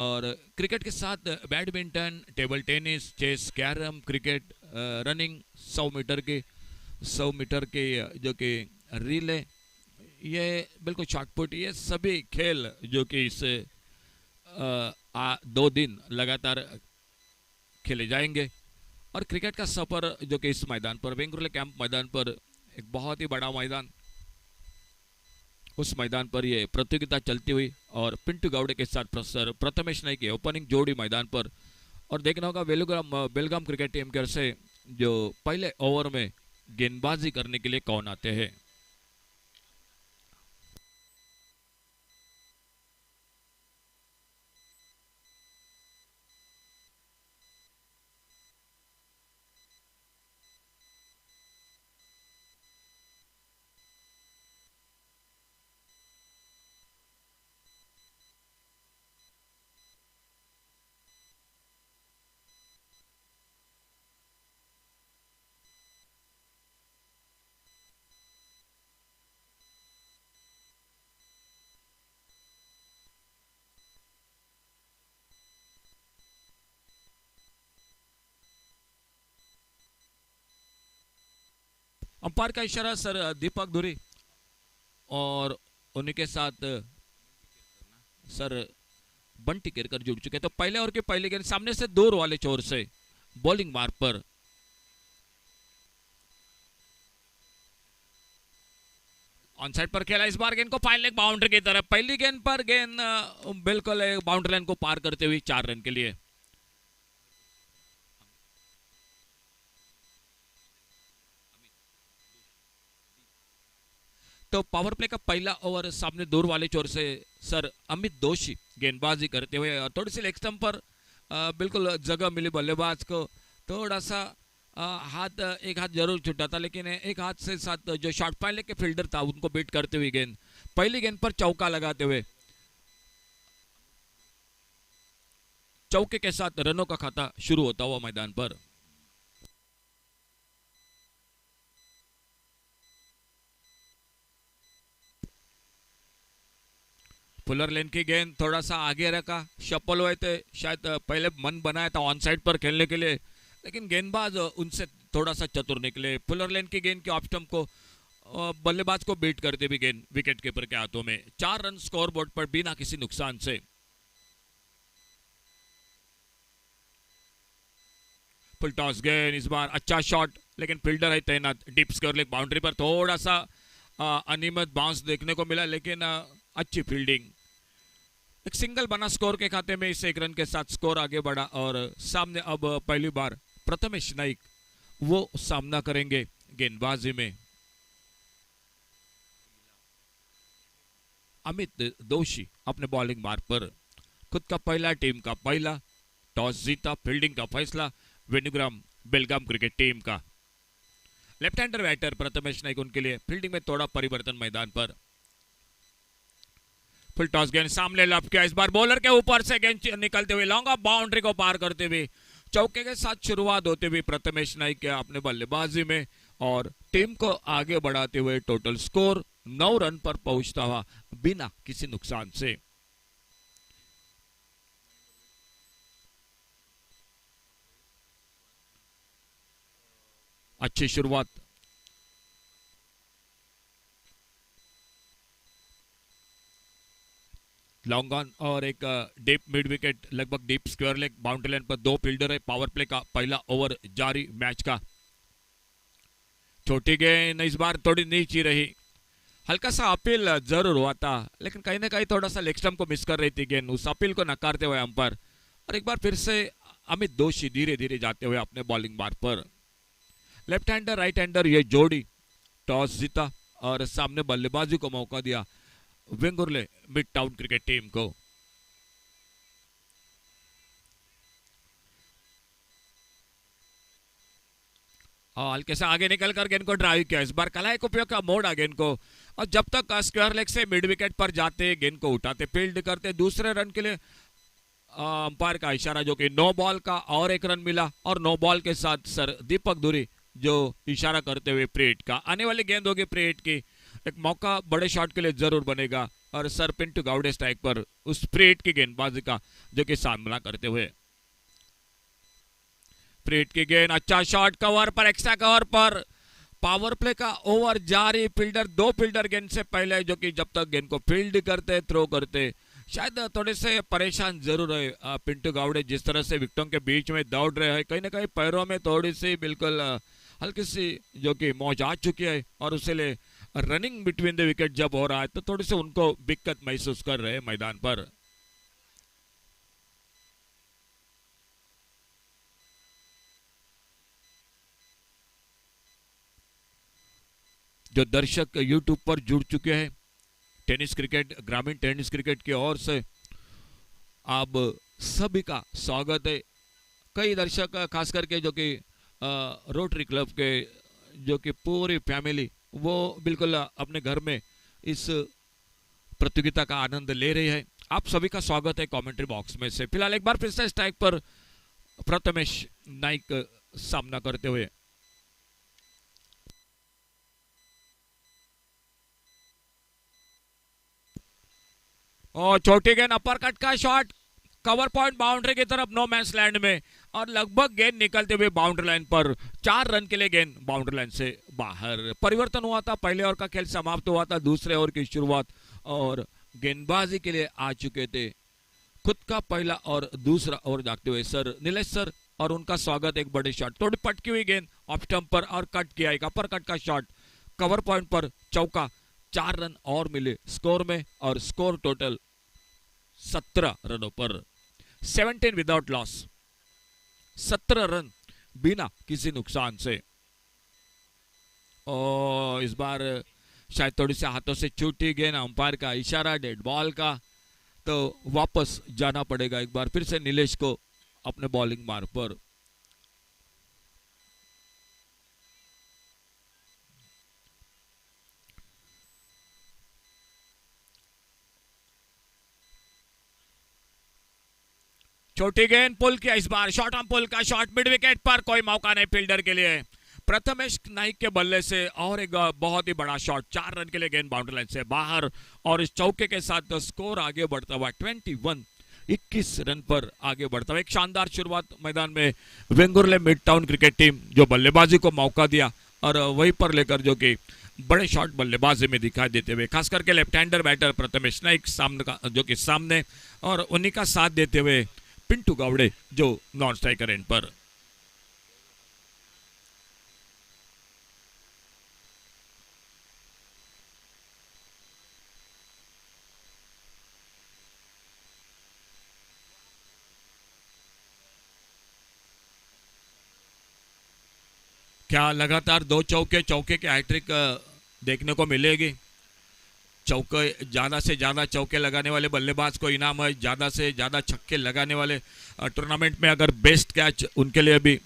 और क्रिकेट के साथ badminton, table tennis, chess, carrom, cricket, running, 100 metre के जो कि रिले, ये बिल्कुल शॉटपुट, ये सभी खेल जो कि इस 2 दिन लगातार खेले जाएंगे। और क्रिकेट का सफर जो कि इस मैदान पर, वेंगुर्ले कैंप मैदान पर, एक बहुत ही बड़ा मैदान, उस मैदान पर ये प्रतियोगिता चलती हुई और पिंटू गौड़े के साथ प्रोफेसर प्रथमेश नाइक की ओपनिंग जोड़ी मैदान पर। और देखना होगा बेलगाम क्रिकेट टीम की ओर से जो पहले ओवर में गेंदबाजी करने के लिए कौन आते हैं। अंपायर का इशारा सर दीपक धुरी, और उन्हीं के साथ सर बंटी केरकर जुड़ चुके हैं। तो पहले ओवर के पहले गेंद सामने से दूर वाले छोर से बॉलिंग मार्क पर ऑन साइड पर खेला। इस बार गेंद को फाइन लेग बाउंड्री की तरफ, पहली गेंद पर गेंद बिल्कुल बाउंड्री लाइन को पार करते हुए 4 रन के लिए। तो पावर प्ले का पहला ओवर सामने दूर वाले चोर से सर अमित दोषी गेंदबाजी करते हुए, और थोड़ी सी लेग स्टंप पर बिल्कुल जगह मिली बल्लेबाज को, थोड़ा सा हाथ, एक हाथ जरूर छूटा था, लेकिन एक हाथ से साथ जो शॉर्ट पॉइंट लेके फील्डर था उनको बीट करते हुए गेंद, पहली गेंद पर चौका लगाते हुए, चौके के साथ रनों का खाता शुरू होता हुआ मैदान पर। फुलर लेन की गेंद थोड़ा सा आगे रखा, शपल हुए थे, शायद पहले मन बनाया था ऑन साइड पर खेलने के लिए, लेकिन गेंदबाज उनसे थोड़ा सा चतुर निकले। फुलर लेन की गेंद के ऑफ स्टंप को बल्लेबाज को बीट करते भी गेंद विकेट कीपर के हाथों में। 4 रन स्कोर बोर्ड पर बिना किसी नुकसान से। फुल टॉस गेंद, इस बार अच्छा शॉट, लेकिन फील्डर है तैनात। डीप स्क्वायर लेग बाउंड्री पर थोड़ा सा अनियमित बाउंस देखने को मिला, लेकिन अच्छी फील्डिंग। एक सिंगल बना स्कोर के खाते में, इस 1 रन के साथ स्कोर आगे बढ़ा। और सामने अब पहली बार प्रथमेश नाइक वो सामना करेंगे गेंदबाजी में। अमित दोषी अपने बॉलिंग मार्ग पर, खुद का पहला, टीम का पहला, टॉस जीता, फील्डिंग का फैसला वेणुग्राम बेलगाम क्रिकेट टीम का। Left hander batter Prathamesh Naik, उनके लिए फील्डिंग में थोड़ा परिवर्तन मैदान पर। फुल टॉस गेंद सामने लप किया, इस बार बॉलर के ऊपर से गेंद निकलते हुए लॉन्ग ऑफ बाउंड्री को पार करते हुए चौके के साथ शुरुआत होते हुए प्रथमेश नाइक के अपने बल्लेबाजी में, और टीम को आगे बढ़ाते हुए टोटल स्कोर 9 रन पर पहुंचता हुआ बिना किसी नुकसान से। अच्छी शुरुआत। लॉन्ग ऑन और एक डीप मिड विकेट, लगभग deep square leg boundary line पर 2 फील्डर है। पावर प्ले का पहला ओवर जारी मैच का। छोटी गेंद इस बार थोड़ी नीची रही, हल्का सा अपील जरूर हुआ था, लेकिन कहीं ना कहीं थोड़ा सा लेग स्टंप को मिस कर रही थी गेंद, उस अपील को नकारते हुए अंपायर। और एक बार फिर से अमित दोषी धीरे धीरे जाते हुए अपने बॉलिंग मार्ग पर। लेफ्ट हैंडर राइट हैंडर ये जोड़ी टॉस जीता और सामने बल्लेबाजी को मौका दिया Vengurle mid town cricket team को। हल्के से आगे निकलकर गेंद को ड्राइव किया, इस बार कलाई को उपयोग का मोड़ आ गेंद को, और जब तक स्क्वायर लेग से मिड विकेट पर जाते, गेंद को उठाते, फील्ड करते, दूसरे रन के लिए अंपायर का इशारा, जो कि नो बॉल का, और 1 रन मिला। और नो बॉल के साथ सर दीपक धुरी जो इशारा करते हुए प्रेट का, आने वाली गेंद होगी प्रेट की, एक मौका बड़े शॉट के लिए जरूर बनेगा। और सर पिंटू गावड़े स्ट्राइक पर उस स्प्रेट की गेंदबाजी का जो कि सामना करते हुए। स्प्रेट की गेंद, अच्छा शॉट कवर पर, एक्स्ट्रा कवर पर। पावर प्ले का ओवर जारी। फील्डर, दो फील्डर गेंद से पहले जो कि जब तक गेंद को फील्ड करते, थ्रो करते, शायद थोड़े से परेशान जरूर है पिंटू गावड़े। जिस तरह से विकेटों के बीच में दौड़ रहे हैं, कहीं ना कहीं पैरों में थोड़ी सी बिल्कुल हल्की सी जो कि मौज आ चुकी है, और उसे ले रनिंग बिटवीन द विकेट जब हो रहा है तो थोड़ी सी उनको दिक्कत महसूस कर रहे हैं मैदान पर। जो दर्शक यूट्यूब पर जुड़ चुके हैं, टेनिस क्रिकेट, ग्रामीण टेनिस क्रिकेट की ओर से आप सभी का स्वागत है। कई दर्शक खास करके जो कि रोटरी क्लब के जो कि पूरी फैमिली वो बिल्कुल अपने घर में इस प्रतियोगिता का आनंद ले रही है। आप सभी का स्वागत है कमेंट्री बॉक्स में से। फिलहाल एक बार फिर से स्ट्राइक पर प्रथमेश नाइक सामना करते हुए। और छोटी गेंद, अपर कट का शॉट, कवर पॉइंट बाउंड्री की तरफ, नो मैंस लैंड में, और लगभग गेंद निकलते हुए बाउंड्री लाइन पर। 4 रन के लिए गेंद बाउंड्री लाइन से बाहर। परिवर्तन हुआ था, पहले ओवर का खेल समाप्त हुआ था, दूसरे ओवर की शुरुआत, और गेंदबाजी के लिए आ चुके थे खुद का पहला और दूसरा ओवर दागते हुए सर नीलेश सर, और उनका स्वागत। एक बड़े शॉट, थोड़ी पटकी हुई गेंद ऑफ स्टंप पर और कट किया, एक अपर कट का शॉट, कवर पॉइंट पर चौका। 4 रन और मिले स्कोर में, और स्कोर टोटल 17 रनों पर, 17 विदाउट लॉस, 17 रन बिना किसी नुकसान से। और इस बार शायद थोड़ी से हाथों से छूटी गेंद, अंपायर का इशारा डेड बॉल का, तो वापस जाना पड़ेगा एक बार फिर से नीलेश को अपने बॉलिंग मार्ग पर। छोटी गेंद पुल किया, इस बार शॉट ऑन पुल का शॉट, मिड विकेट पर, कोई मौका नहीं फील्डर के लिए। प्रथमेश नाइक के बल्ले से और एक बहुत ही बड़ा शॉट, 4 रन के लिए गेंद बाउंड्री लाइन से बाहर, और इस चौके के साथ तो स्कोर आगे बढ़ता हुआ 21 रन पर आगे बढ़ता हुआ। एक शानदार शुरुआत मैदान में Vengurle mid town cricket team जो बल्लेबाजी को मौका दिया, और वहीं पर लेकर जो कि बड़े शॉट बल्लेबाजी में दिखाई देते हुए, खास करके left hander batter Prathamesh Naik सामने का जो कि सामने, और उन्हीं का साथ देते हुए पिंटू गावड़े जो नॉन स्ट्राइकर एंड पर। क्या लगातार 2 चौके के हैट्रिक देखने को मिलेगी? चौके, ज़्यादा से ज़्यादा चौके लगाने वाले बल्लेबाज को इनाम है, ज़्यादा से ज़्यादा छक्के लगाने वाले टूर्नामेंट में अगर बेस्ट कैच, उनके लिए भी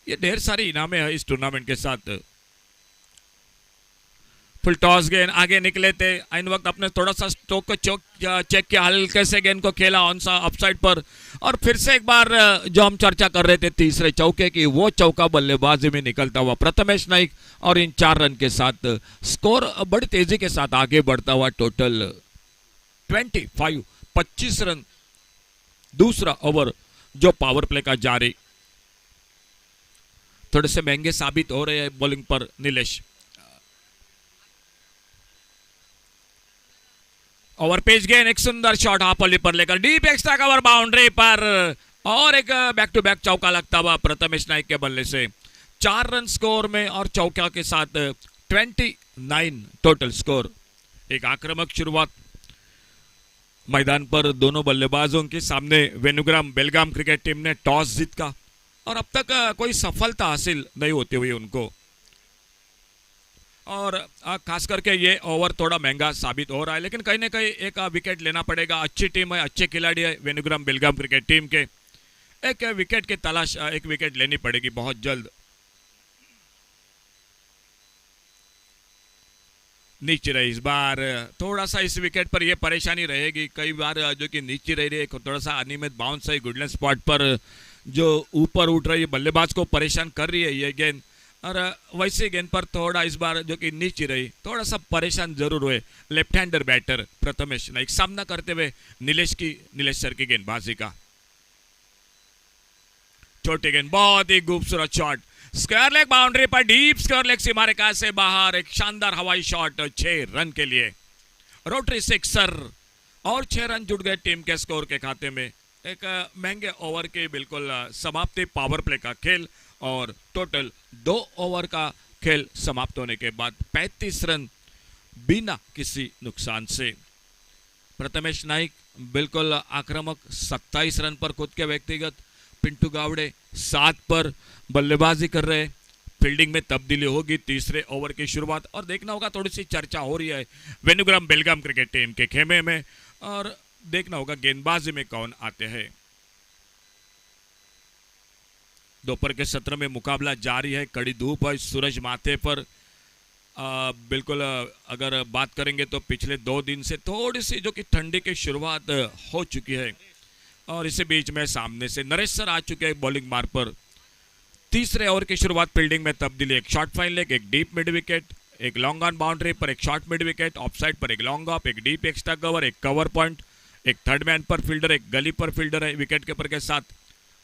ये ढेर सारी इनामें हैं इस टूर्नामेंट के साथ। फुल टॉस गेंद, आगे निकले थे इन वक्त अपने थोड़ा सा स्टोक को चेक किया, हल्के से गेंद को खेला ऑन सा अपसाइड पर, और फिर से एक बार जो हम चर्चा कर रहे थे तीसरे चौके की, वो चौका बल्लेबाजी में निकलता हुआ प्रथमेश नाइक, और इन 4 रन के साथ स्कोर बड़ी तेजी के साथ आगे बढ़ता हुआ। Total 25 run. दूसरा ओवर जो पावर प्ले का जारी, थोड़े से महंगे साबित हो रहे हैं बॉलिंग पर नीलेश। ओवर पेज गेंद, एक सुंदर शॉट हाफ वॉली पर लेकर डीप एक्स्ट्रा कवर बाउंड्री पर, और एक बैक टू बैक चौका लगता हुआ प्रथमेश नाइक के बल्ले से। 4 रन स्कोर में और चौका के साथ 29 टोटल स्कोर। एक आक्रामक शुरुआत मैदान पर दोनों बल्लेबाजों के सामने। वेनुग्राम बेलगाम क्रिकेट टीम ने टॉस जीत का, और अब तक कोई सफलता हासिल नहीं होती हुई उनको, और खास करके ये ओवर थोड़ा महंगा साबित हो रहा है, लेकिन कहीं ना कहीं एक विकेट लेना पड़ेगा। अच्छी टीम है, अच्छे खिलाड़ी है वेनुग्राम बेलगाम क्रिकेट टीम के, एक विकेट की तलाश, एक विकेट लेनी पड़ेगी बहुत जल्द। नीचे रही इस बार, थोड़ा सा इस विकेट पर यह परेशानी रहेगी, कई बार जो कि नीचे रह रही है, थोड़ा सा अनियमित बाउंस है, गुडलैंड स्पॉट पर जो ऊपर उठ रही है, बल्लेबाज को परेशान कर रही है ये गेंद। और वैसे गेंद पर थोड़ा इस बार जो कि नीचे रही, थोड़ा सा परेशान जरूर हुए left hander batter Prathamesh Naik, सामना करते हुए नीलेश सर की गेंदबाजी का। छोटी गेंद, बहुत ही खूबसूरत शॉट, स्क्वायर लेग बाउंड्री पर, डीप स्क्वायर लेग सीमा रेखा से बाहर, एक शानदार हवाई शॉट 6 रन के लिए, रोटरी सिक्सर, और 6 रन जुड़ गए टीम के स्कोर के खाते में। एक महंगे ओवर की बिल्कुल समाप्ति, पावर प्ले का खेल, और टोटल 2 ओवर का खेल समाप्त होने के बाद 35 रन बिना किसी नुकसान से। प्रथमेश नाइक बिल्कुल आक्रामक, 27 रन पर खुद के व्यक्तिगत, पिंटू गावड़े 7 पर बल्लेबाजी कर रहे। फील्डिंग में तब्दीली होगी तीसरे ओवर की शुरुआत, और देखना होगा, थोड़ी सी चर्चा हो रही है वेनुग्राम बेलगाम क्रिकेट टीम के खेमे में, और देखना होगा गेंदबाजी में कौन आते हैं। दोपहर के सत्र में मुकाबला जारी है, कड़ी धूप है, सूरज माथे पर। बिल्कुल अगर बात करेंगे तो पिछले 2 दिन से थोड़ी सी जो कि ठंडी की शुरुआत हो चुकी है, और इसी बीच में सामने से नरेश सर आ चुके हैं बॉलिंग मार्ग पर। तीसरे ओवर की शुरुआत, फील्डिंग में तब्दीली, एक शॉर्ट फाइन लेग, एक डीप मिड विकेट, एक लॉन्ग ऑन बाउंड्री पर एक short mid wicket, of side पर एक लॉन्ग ऑफ, एक डीप एक्स्ट्रा कवर, एक कवर पॉइंट, एक थर्ड मैन पर फील्डर, एक गली पर फील्डर है विकेट कीपर के साथ,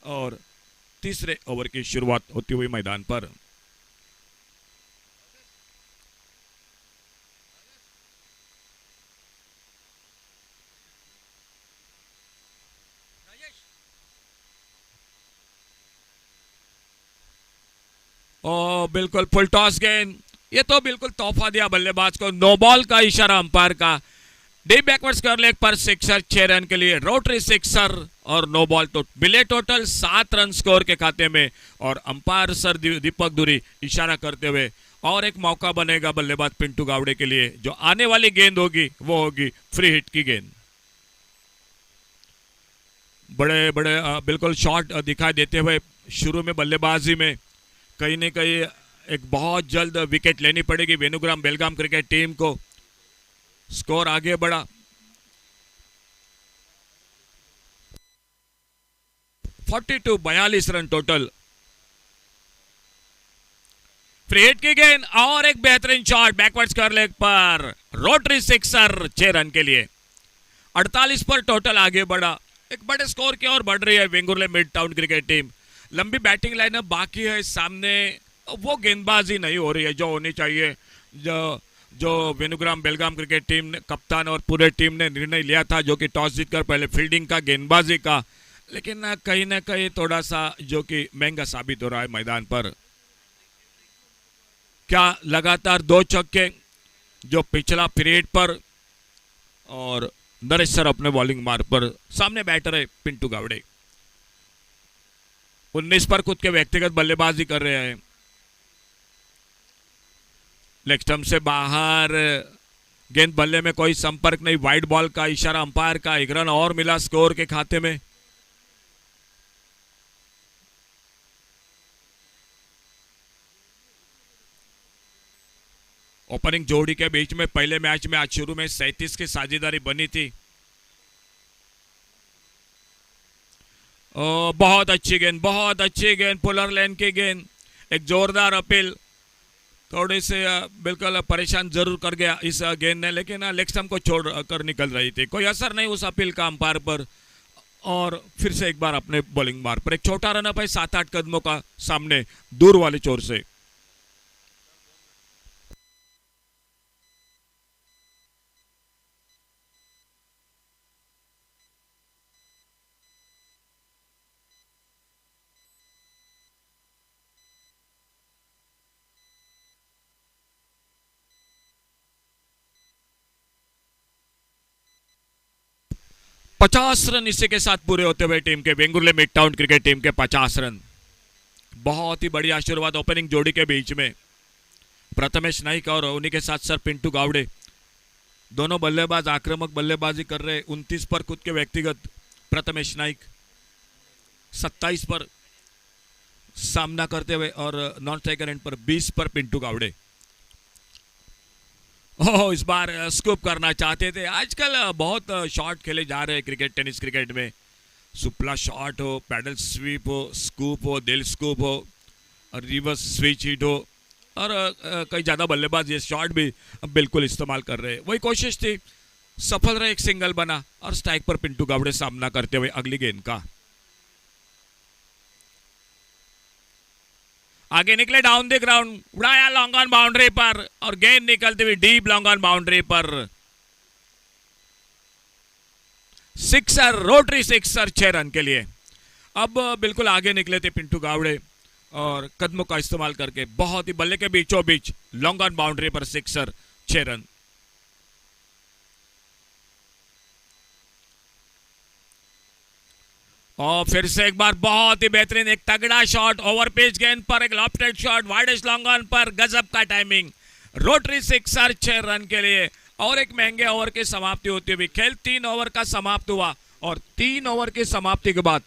और तीसरे ओवर की शुरुआत होती हुई मैदान पर। ओ बिल्कुल फुल टॉस गेंद, ये तो बिल्कुल तोहफा दिया बल्लेबाज को, नो बॉल का इशारा अंपायर का, डीप बैकवर्ड स्क्वायर लेग पर सिक्सर, 6 रन के लिए, रोटरी सिक्सर और नो बॉल, तो मिले टोटल 7 रन स्कोर के खाते में, और अंपायर सर दीपक दुरी इशारा करते हुए, और एक मौका बनेगा बल्लेबाज पिंटू गावड़े के लिए, जो आने वाली गेंद होगी वो होगी फ्री हिट की गेंद। बड़े बड़े बिल्कुल शॉट दिखाई देते हुए शुरू में बल्लेबाजी में, कहीं न कहीं एक बहुत जल्द विकेट लेनी पड़ेगी वेनुग्राम बेलगाम क्रिकेट टीम को। स्कोर आगे बढ़ा, 42 रन टोटल। फ्री हिट की गेंद, और एक बेहतरीन शॉट बैकवर्ड स्क्वायर लेग पर, रोटरी सिक्सर, 6 रन के लिए, 48 पर टोटल आगे बढ़ा। एक बड़े स्कोर की ओर बढ़ रही है Vengurle mid town cricket team. लंबी बैटिंग लाइनअप बाकी है, सामने वो गेंदबाजी नहीं हो रही है जो होनी चाहिए, जो वेनुग्राम बेलगाम क्रिकेट टीम ने, कप्तान और पूरे टीम ने निर्णय लिया था, जो कि टॉस जीतकर पहले फील्डिंग का, गेंदबाजी का, लेकिन कहीं ना कहीं थोड़ा सा जो कि महंगा साबित हो रहा है मैदान पर। क्या लगातार 2 छक्के जो पिछला पीरियड पर, और नरेश सर अपने बॉलिंग मार्ग पर, सामने बैटर है पिंटू गावड़े, 19 पर खुद के व्यक्तिगत बल्लेबाजी कर रहे हैं। लेग स्टंप से बाहर, गेंद बल्ले में कोई संपर्क नहीं, वाइड बॉल का इशारा अंपायर का, 1 रन और मिला स्कोर के खाते में। ओपनिंग जोड़ी के बीच में पहले मैच में आज शुरू में 37 की साझेदारी बनी थी। बहुत अच्छी गेंद, पुलर लेन की गेंद, एक जोरदार अपील, थोड़े से बिल्कुल परेशान जरूर कर गया इस गेंद ने, लेकिन लेग स्टंप को छोड़ कर निकल रही थी, कोई असर नहीं उस अपील का अंपायर पर, और फिर से एक बार अपने बॉलिंग मार्ग पर एक छोटा रन अप है 7-8 कदमों का सामने दूर वाली चोर से। पचास रन इसी के साथ पूरे होते हुए टीम के, Vengurle mid town cricket team के 50 रन। बहुत ही बढ़िया शुरुआत ओपनिंग जोड़ी के बीच में, प्रथमेश नाइक और उन्हीं के साथ सर पिंटू गावड़े, दोनों बल्लेबाज आक्रामक बल्लेबाजी कर रहे। 29 पर खुद के व्यक्तिगत प्रथमेश नाइक, 27 पर सामना करते हुए, और नॉन स्ट्राइकर एंड पर 20 पर पिंटू गावड़े। इस बार स्कूप करना चाहते थे। आजकल बहुत शॉट खेले जा रहे हैं क्रिकेट, टेनिस क्रिकेट में, सुपला शॉट हो, पैडल स्वीप हो, स्कूप हो, दिल स्कूप हो, रिवर्स स्विच हिट हो, और कई ज़्यादा बल्लेबाज ये शॉट भी बिल्कुल इस्तेमाल कर रहे हैं। वही कोशिश थी, सफल रहे, एक सिंगल बना और स्ट्राइक पर पिंटू गावड़े सामना करते हुए अगली गेंद का। आगे निकले डाउन द ग्राउंड, उड़ाया लॉन्ग ऑन बाउंड्री पर और गेंद निकलती हुई डीप लॉन्ग ऑन बाउंड्री पर। सिक्सर, रोटरी सिक्सर 6 रन के लिए। अब बिल्कुल आगे निकले थे पिंटू गावड़े और कदमों का इस्तेमाल करके बहुत ही बल्ले के बीचों बीच लॉन्ग ऑन बाउंड्री पर सिक्सर 6 रन। और फिर से एक बार बहुत ही बेहतरीन एक तगड़ा शॉट, ओवर पिच गेंद पर एक lofted shot, widest long on पर, गजब का टाइमिंग, रोटरी सिक्सर 6 रन के लिए। और एक महंगे ओवर की समाप्ति होती हुई खेल 3 ओवर का समाप्त हुआ और 3 ओवर की समाप्ति के बाद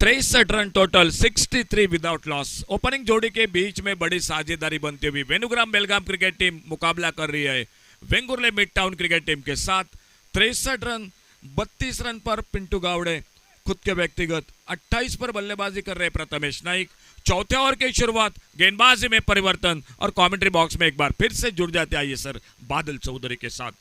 63 run total, 63 without loss. Opening जोड़ी के बीच में बड़ी साझेदारी बनती हुई वेनुग्राम बेलगाम क्रिकेट टीम मुकाबला कर रही है Vengurle mid town cricket team के साथ। 63 रन, 32 रन पर पिंटू गावड़े खुद के व्यक्तिगत, 28 पर बल्लेबाजी कर रहे प्रथमेश नाइक। चौथे ओवर की शुरुआत, गेंदबाजी में परिवर्तन और कमेंट्री बॉक्स में एक बार फिर से जुड़ जाते आइए सर बादल चौधरी के साथ।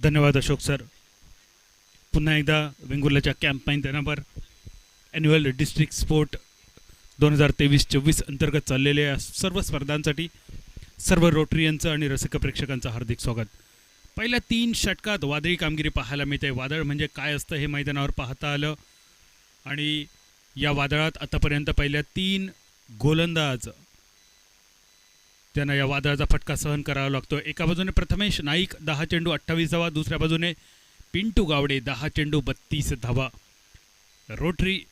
धन्यवाद अशोक सर. पुन्हा एकदा वेंगुर्ल्याच्या कॅम्प मैदानावर ॲन्युअल डिस्ट्रिक्ट स्पोर्ट 2023-24 अंतर्गत चाललेल्या सर्व स्पर्धांसाठी सर्व रोटरियनचं आणि रसिक प्रेक्षकांचं हार्दिक स्वागत. पहिल्या 3 षटकात वादळी कामगिरी पाहायला मिळते. वादळ म्हणजे काय असतं हे मैदानावर पाहता आलं आणि या वादळात आतापर्यंत पहिल्या 3 गोलंदाज त्यांना या वादळाचा फटका सहन करावा लागतो. एका बाजूने प्रथमेश नाईक 10 चेंडू 28 धावा, दुसऱ्या बाजूने पिंटू गावडे 10 चेंडू 32 धावा. रोटरी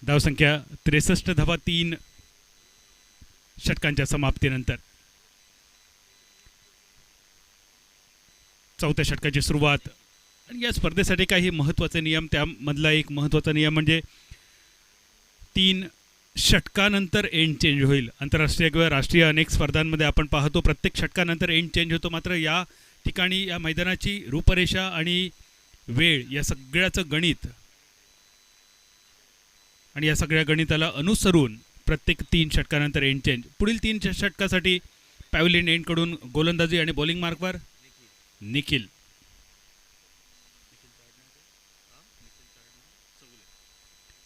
धावसंख्या 63 धावा 3 षटकांच्या समाप्तीनंतर. चौथ्या षटकाची सुरुवात आणि या स्पर्धेसाठी काही महत्त्वाचे नियम. त्यामधला एक महत्त्वाचा नियम म्हणजे 3 षटकानंतर एंड चेंज होईल. आंतरराष्ट्रीय किंवा राष्ट्रीय अनेक स्पर्धांमध्ये आपण पाहतो प्रत्येक षटकानंतर एंड चेंज होतो. मात्र या ठिकाणी या मैदानाची रूपरेषा आणि वेळ या सगळ्याचं गणित आणि या सगळ्या गणिताला अनुसरून प्रत्येक 3 षटकानंतर एंड चेंज. पुढील 3 षटकासाठी पॅव्हलियन एंडकडून गोलंदाजी आणि बॉलिंग मार्कवर निखिल.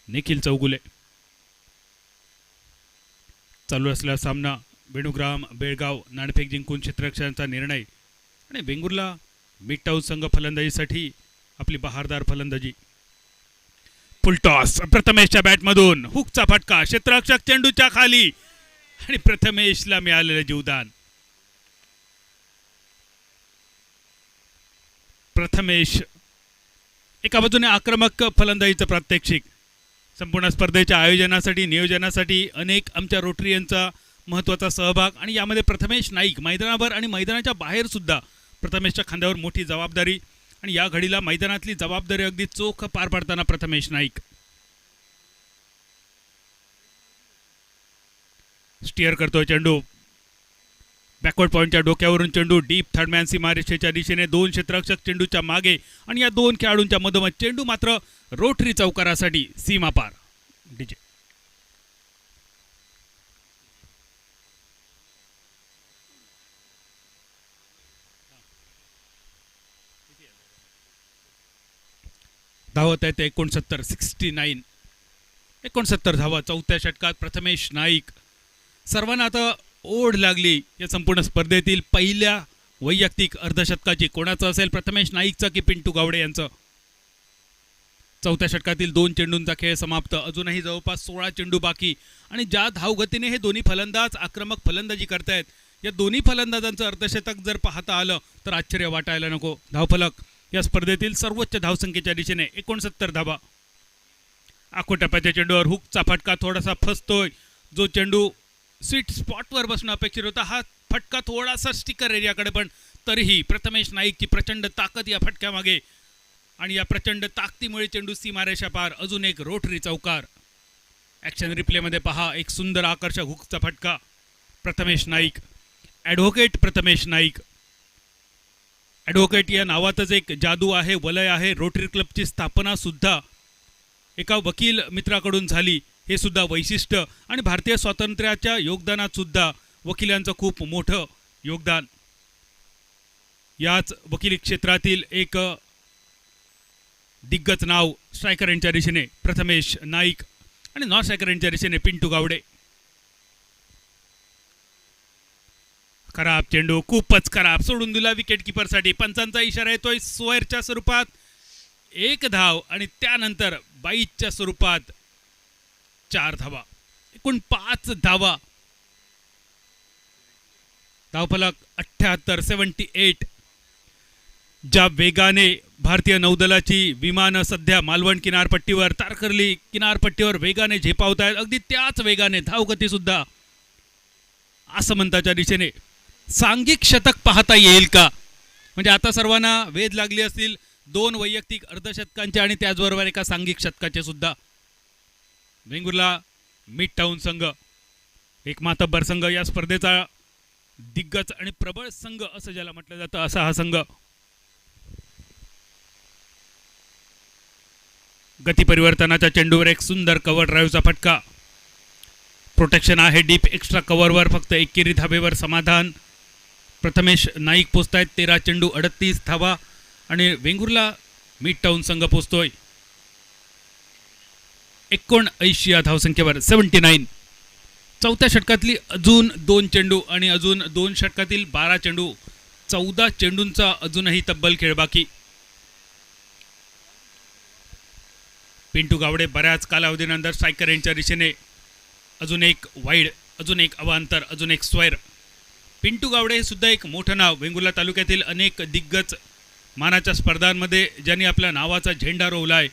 निखिल चौगुले. चालू असलेला सामना वेणुग्राम बेळगाव नाणेफेक जिंकून क्षेत्ररक्षणाचा निर्णय आणि वेंगुर्ला मिड टाउन संघ फलंदाजीसाठी आपली बहारदार फलंदाजी. फुलटॉस प्रथमेशच्या बॅटमधून हुकचा फटका, क्षेत्ररक्षक चेंडूच्या खाली आणि प्रथमेशला मिळालेलं जीवदान. प्रथमेश एका बाजूने आक्रमक फलंदाजीचं प्रात्यक्षिक. संपूर्ण स्पर्धेच्या आयोजनासाठी नियोजनासाठी अनेक आमच्या रोटरियनचा महत्त्वाचा सहभाग आणि यामध्ये प्रथमेश नाईक मैदानावर आणि मैदानाच्या बाहेर सुद्धा प्रथमेशच्या खांद्यावर मोठी जबाबदारी आणि या घडीला मैदानातली जबाबदारी अगदी चोख पार पाडताना प्रथमेश नाईक. स्टिअर करतोय चेंडू, बॅकवर्ड पॉईंटच्या डोक्यावरून चेंडू डीप थर्डमॅन सीमारेषेच्या दिशेने. 2 क्षेत्ररक्षक चेंडूच्या मागे आणि या 2 खेळाडूंच्या मधोमध चेंडू मात्र रोटरी चौकारासाठी सीमा पार. डीजे धावत आहेत 69 धावा चौथ्या षटकात. प्रथमेश नाईक. सर्वांना आता ओढ लागली या संपूर्ण स्पर्धेतील पहिल्या वैयक्तिक अर्धशतकाची. कोणाचं असेल, प्रथमेश नाईकचं की पिंटू गावडे यांचं. चौथ्या षटकातील 2 चेंडूंचा खेळ समाप्त. अजूनही जवळपास 16 चेंडू बाकी आणि ज्या धावगतीने हे दोन्ही फलंदाज आक्रमक फलंदाजी करतायत, या दोन्ही फलंदाजांचं अर्धशतक जर पाहता आलं तर आश्चर्य वाटायला नको. धावफलक या स्पर्धेतील सर्वोच्च धावसंख्येच्या दिशेने 69 धावा. आखो टप्प्याच्या चेंडूवर हुकचा फटका थोडासा फसतोय. जो चेंडू स्वीट स्पॉटवर बसणं अपेक्षित होता. हा फटका थोडासा स्टिकर एरियाकडे, पण तरीही प्रथमेश नाईकची प्रचंड ताकद या फटक्यामागे आणि या प्रचंड ताकदीमुळे चेंडू सीमारेषा पार. अजून एक रोटरी चौकार. ॲक्शन रिप्लेमध्ये पहा, एक सुंदर आकर्षक हुकचा फटका. प्रथमेश नाईक, ॲडव्होकेट प्रथमेश नाईक. ॲडव्होकेट या नावातच एक जादू आहे, वलय आहे. रोटरी क्लबची स्थापना सुद्धा एका वकील मित्राकडून झाली, हे सुद्धा वैशिष्ट्य. आणि भारतीय स्वातंत्र्याच्या योगदानात सुद्धा वकिलांचं खूप मोठं योगदान. याच वकिली क्षेत्रातील एक दिग्गज नाव स्ट्रायकर यांच्या दिशेने प्रथमेश नाईक आणि नॉन स्ट्रायकर यांच्या दिशेने पिंटू गावडे. खराब चेंडू, खूपच खराब, सोडून दिला विकेट किपरसाठी. पंचांचा इशारा येतोय स्क्वेअरच्या स्वरूपात. एक धाव आणि त्यानंतर बाईच्या स्वरूपात 4 धावा, एकूण 5 धावा. धावफलक 78, 78. ज्या वेगाने भारतीय नौदलाची विमानं सध्या मालवण किनारपट्टीवर, तारकर्ली किनारपट्टीवर वेगाने झेपावत आहेत, अगदी त्याच वेगाने धावगती सुद्धा आसमंताच्या दिशेने. सांघिक शतक पाहता येईल का? म्हणजे आता सर्वांना वेध लागले असतील 2 वैयक्तिक अर्धशतकांचे आणि त्याचबरोबर एका सांघिक शतकाचे सुद्धा. वेंगुर्ला मिड टाउन संघ, एक मातब्बर संघ, या स्पर्धेचा दिग्गज आणि प्रबळ संघ असं ज्याला म्हटलं जातं, असा हा संघ. गती परिवर्तनाच्या चेंडूवर एक सुंदर कव्हर ड्राईव्हचा फटका. प्रोटेक्शन आहे डीप एक्स्ट्रा कव्हरवर. फक्त एकेरी धाबेवर समाधान. प्रथमेश नाईक पोचतायत 13 चेंडू 38 धावा आणि वेंगुर्ला मिड टाउन संघ पोचतोय 79 या धावसंख्येवर, 79. चौथ्या षटकातली अजून 2 चेंडू आणि अजून 2 षटकातील 12 चेंडू, 14 चेंडूंचा अजूनही तब्बल खेळ बाकी. पिंटू गावडे बऱ्याच कालावधीनंतर स्ट्रायकर यांच्या दिशेने. अजून एक वाईड, अजून एक अवांतर, अजून एक स्क्वेअर. पिंटू गावडे हे सुद्धा एक मोठं नाव. वेंगुर्ला तालुक्यातील अनेक दिग्गज मानाच्या स्पर्धांमध्ये ज्यांनी आपल्या नावाचा झेंडा रोवलाय,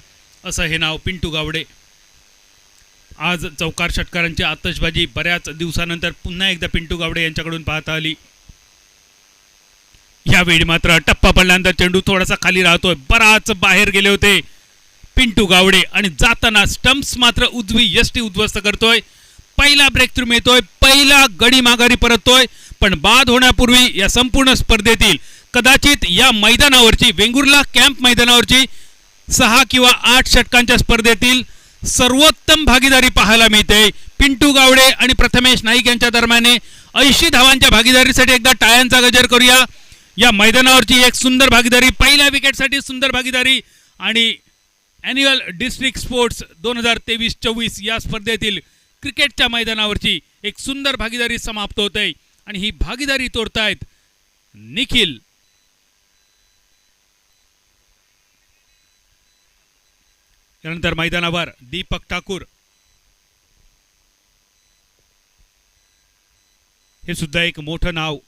असं हे नाव पिंटू गावडे. आज चौकार षटकारांची आतषबाजी बऱ्याच दिवसानंतर पुन्हा एकदा पिंटू गावडे यांच्याकडून पाहता आली. यावेळी मात्र टप्पा पडल्यानंतर चेंडू थोडासा खाली राहतोय. बराच बाहेर गेले होते पिंटू गावडे आणि जाताना स्टंप्स मात्र उजवी यष्टी उद्ध्वस्त करतोय. पहिला ब्रेक थ्रू मिळतोय, पहिला गडी माघारी परततोय. पण बाद होण्यापूर्वी या संपूर्ण स्पर्धेतील कदाचित या मैदानावरची, वेंगुर्ला कॅम्प मैदानावरची 6 किंवा 8 षटकांच्या स्पर्धेतील सर्वोत्तम भागीदारी पाहायला मिळते. पिंटू गावडे आणि प्रथमेश नाईक यांच्या दरम्यान 80 धावांच्या भागीदारीसाठी एकदा टाळ्यांचा गजर करूया. या मैदानावरची एक सुंदर भागीदारी, पहिल्या विकेटसाठी सुंदर भागीदारी आणि ॲन्युअल डिस्ट्रिक्ट स्पोर्ट्स 2023-24 या स्पर्धेतील क्रिकेटच्या मैदानावरची एक सुंदर भागीदारी समाप्त होते. आणि ही भागीदारी तोडतायत निखिल, त्यानंतर मैदानावर दीपक ठाकूर, हे सुद्धा एक मोठं नाव.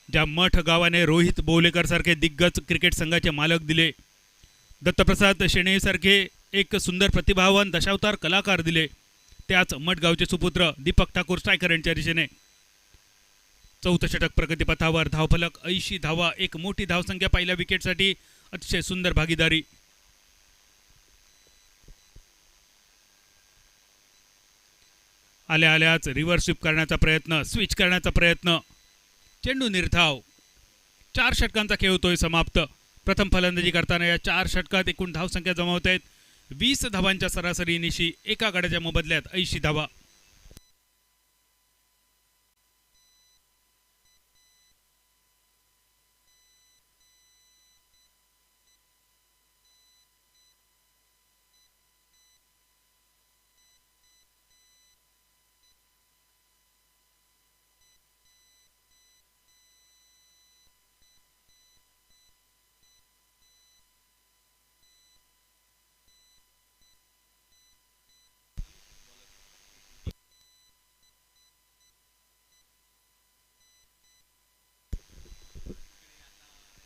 ज्या मठ गावाने रोहित बोलेकर सारखे दिग्गज क्रिकेट संघाचे मालक दिले, दत्तप्रसाद शेणे सारखे एक सुंदर प्रतिभावान दशावतार कलाकार दिले, त्याच मठगावचे सुपुत्र दीपक ठाकूर स्ट्रायकर यांच्या दिशेने. चौथं षटक प्रगतीपथावर. धावफलक 80 धावा, एक मोठी धावसंख्या पहिल्या विकेटसाठी. अतिशय सुंदर भागीदारी. आल्या आल्याच रिव्हर्स स्वीप करण्याचा प्रयत्न, स्विच करण्याचा प्रयत्न. चेंडू निर्धाव. 4 षटकांचा खेळ होतोय समाप्त. प्रथम फलंदाजी करताना या 4 षटकात एकूण धावसंख्या जमावत आहेत 20 धावांच्या सरासरीनिशी. एका गड्याच्या मोबदल्यात 80 धावा.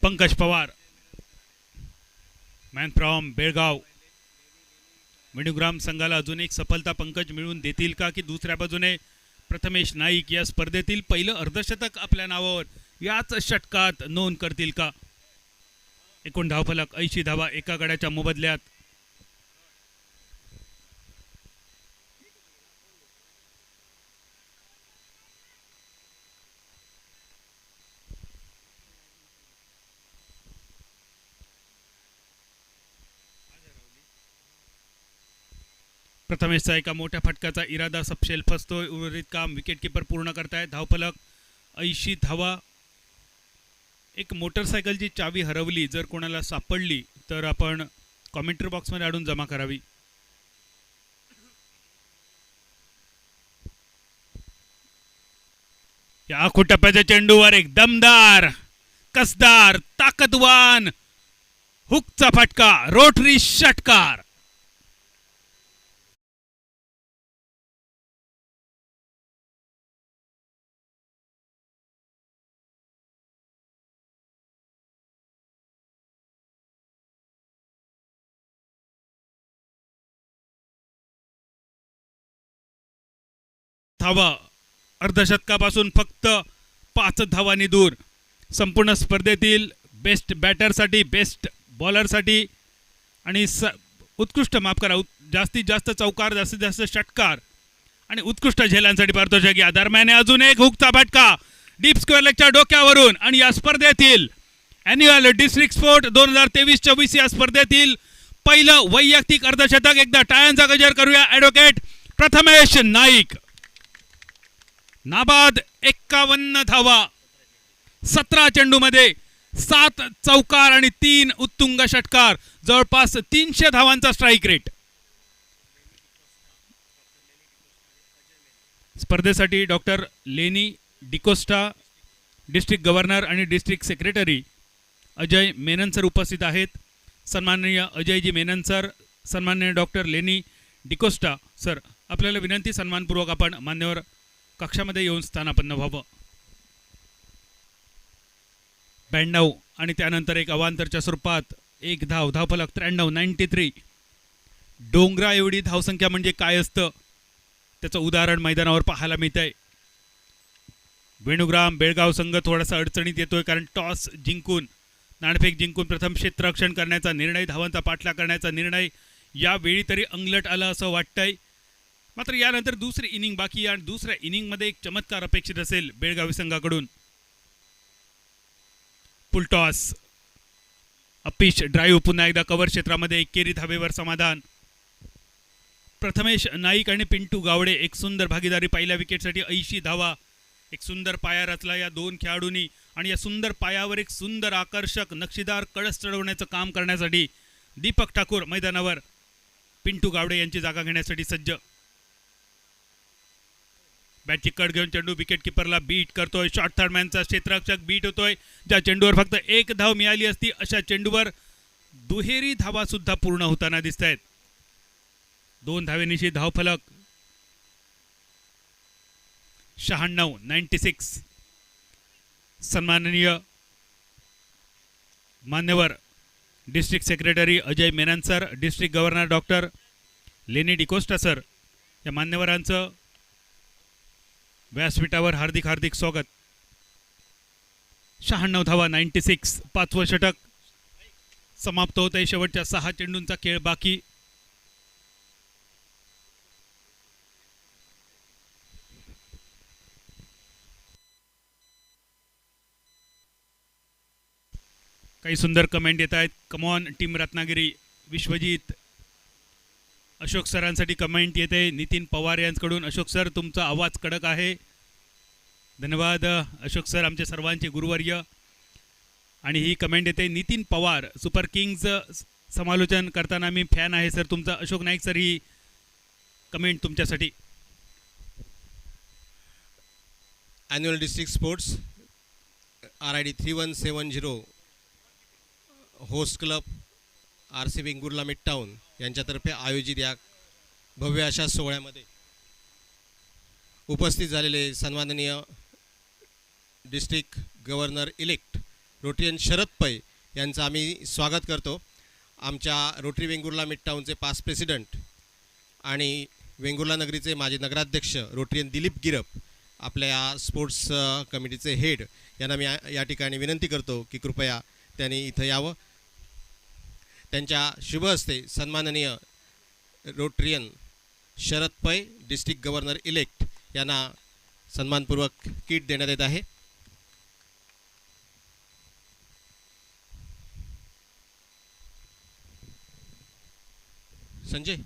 पंकज पवार, मॅन फ्रॉम बेळगाव, वेणुग्राम संघाला अजून एक सफलता पंकज मिळवून देतील का, की दुसऱ्या बाजूने प्रथमेश नाईक या स्पर्धेतील पहिलं अर्धशतक आपल्या नावावर याच षटकात नोंद करतील का. एकूण धावफलक 80 धावा एका गड्याच्या मोबदल्यात. प्रथमेशचा एका मोठ्या फटक्याचा इरादा सपशेल फसतोय. उर्वरित काम विकेटकीपर पूर्ण करतायत. धावफलक 80 धावा. एक मोटरसायकलची चावी हरवली जर कोणाला सापडली तर आपण कॉमेंट्री बॉक्समध्ये आणून जमा करावी. या आखू टप्प्याच्या चेंडूवर एक दमदार, कसदार, ताकदवान हुकचा फटका, रोटरी षटकार. धावा अर्धशतकापासून फक्त 5 धावांनी दूर. संपूर्ण स्पर्धेतील बेस्ट बॅटरसाठी, बेस्ट बॉलरसाठी आणि उत्कृष्ट माफ करा जास्तीत जास्त चौकार, जास्तीत जास्त षटकार आणि उत्कृष्ट झेलांसाठी पारितोषिक. या दरम्यान अजून एक हुकचा फटका डीप स्क्वेअर लेगच्या डोक्यावरून आणि या स्पर्धेतील अॅन्युअल डिस्ट्रिक्ट स्पोर्ट 2023-24 या स्पर्धेतील पहिलं वैयक्तिक अर्धशतक. एकदा टाळ्यांचा गजर करूया ॲडव्होकेट प्रथमेश नाईक. नाबाद 51 धावा, 17 चेंडूमध्ये 7 चौकार आणि 3 उत्तुंग षटकार, जवळपास 300 धावांचा स्ट्राईक रेट. स्पर्धेसाठी डॉक्टर लेनी डिकोस्टा, डिस्ट्रिक्ट गव्हर्नर आणि district secretary Ajay Menon sir उपस्थित आहेत. सन्माननीय अजयजी मेनन सर, सन्माननीय डॉक्टर लेनी डिकोस्टा सर, आपल्याला विनंती सन्मानपूर्वक आपण मान्यवर कक्षामध्ये येऊन स्थानापन्न व्हावं. 92 आणि त्यानंतर एक अवांतरच्या स्वरूपात एक धावफलक 93. डोंगरा एवढी धावसंख्या म्हणजे काय असतं त्याचं उदाहरण मैदानावर पाहायला मिळत आहे. वेणुग्राम बेळगाव संघ थोडासा अडचणीत येतोय, कारण टॉस जिंकून, नाणेफेक जिंकून प्रथम क्षेत्ररक्षण करण्याचा निर्णय, धावांचा पाठलाग करण्याचा निर्णय यावेळी तरी अंगलट आला असं वाटतंय. मात्र यानंतर दुसरी इनिंग बाकी आणि दुसऱ्या इनिंगमध्ये एक चमत्कार अपेक्षित असेल बेळगावी संघाकडून. पुलटॉस, अपिश ड्राईव्ह, पुन्हा एकदा कव्हर क्षेत्रामध्ये एकेरी धावेवर समाधान. प्रथमेश नाईक आणि पिंटू गावडे एक सुंदर भागीदारी. पहिल्या विकेटसाठी 80 धावा. एक सुंदर पाया रचला या दोन खेळाडूंनी आणि या सुंदर पायावर एक सुंदर आकर्षक नक्षीदार कळस चढवण्याचं काम करण्यासाठी दीपक ठाकूर मैदानावर पिंटू गावडे यांची जागा घेण्यासाठी सज्ज. बॅटची कट घेऊन चेंडू विकेट किपरला बीट करतोय. शॉर्ट थर्डमॅनचा क्षेत्ररक्षक बीट होतोय. ज्या चेंडूवर फक्त 1 धाव मिळाली असती अशा चेंडूवर दुहेरी धावा सुद्धा पूर्ण होताना दिसत आहेत. 2 धावेनिशी धावफलक 96. सन्माननीय मान्यवर district secretary Ajay Menon sir, district governor doctor लेनी डिकोस्टा सर, या मान्यवरांचं व्यासपीठावर हार्दिक हार्दिक स्वागत. 96 धावा, 96. 5वं षटक समाप्त होत आहे. शेवटच्या 6 चेंडूंचा खेळ बाकी. काही सुंदर कमेंट येत आहेत. Come on team Ratnagiri. विश्वजित अशोक सरांसाठी कमेंट येते नितीन पवार यांच्याकडून. अशोक सर, तुमचा आवाज कडक आहे. धन्यवाद अशोक सर, आमचे सर्वांचे गुरुवर्य. आणि ही कमेंट येते नितीन पवार, सुपर किंग्ज समालोचन करताना मी फॅन आहे सर तुमचा. अशोक नाईक सर, ही कमेंट तुमच्यासाठी. Annual district sports RID 3170 host club RC Vengurla मिडटाऊन यांच्यातर्फे आयोजित या भव्य अशा सोहळ्यामध्ये उपस्थित झालेले सन्माननीय डिस्ट्रिक्ट गव्हर्नर इलेक्ट रोटरियन शरद पै यांचं आम्ही स्वागत करतो. आमच्या रोटरी वेंगुर्ला मिडटाऊनचे पास्ट प्रेसिडेंट आणि वेंगुर्ला नगरीचे माजी नगराध्यक्ष रोटरियन दिलीप गिरप, आपल्या या स्पोर्ट्स कमिटीचे हेड यांना मी या ठिकाणी विनंती करतो की कृपया त्यांनी इथं यावं. त्यांच्या शुभ हस्ते सन्माननीय रोटरियन शरद पै, डिस्ट्रिक्ट गव्हर्नर इलेक्ट यांना सन्मानपूर्वक किट देण्यात येत आहे. संजय,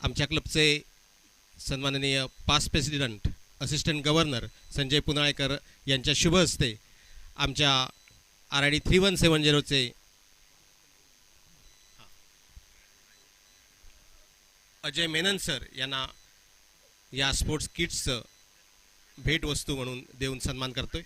आमच्या क्लबचे सन्माननीय past president assistant governor Sanjay Punalekar यांच्या शुभ हस्ते आमच्या RID 3170चे अजय मेनन सर यांना या स्पोर्ट्स किट्सचं भेटवस्तू म्हणून देऊन सन्मान करतोय.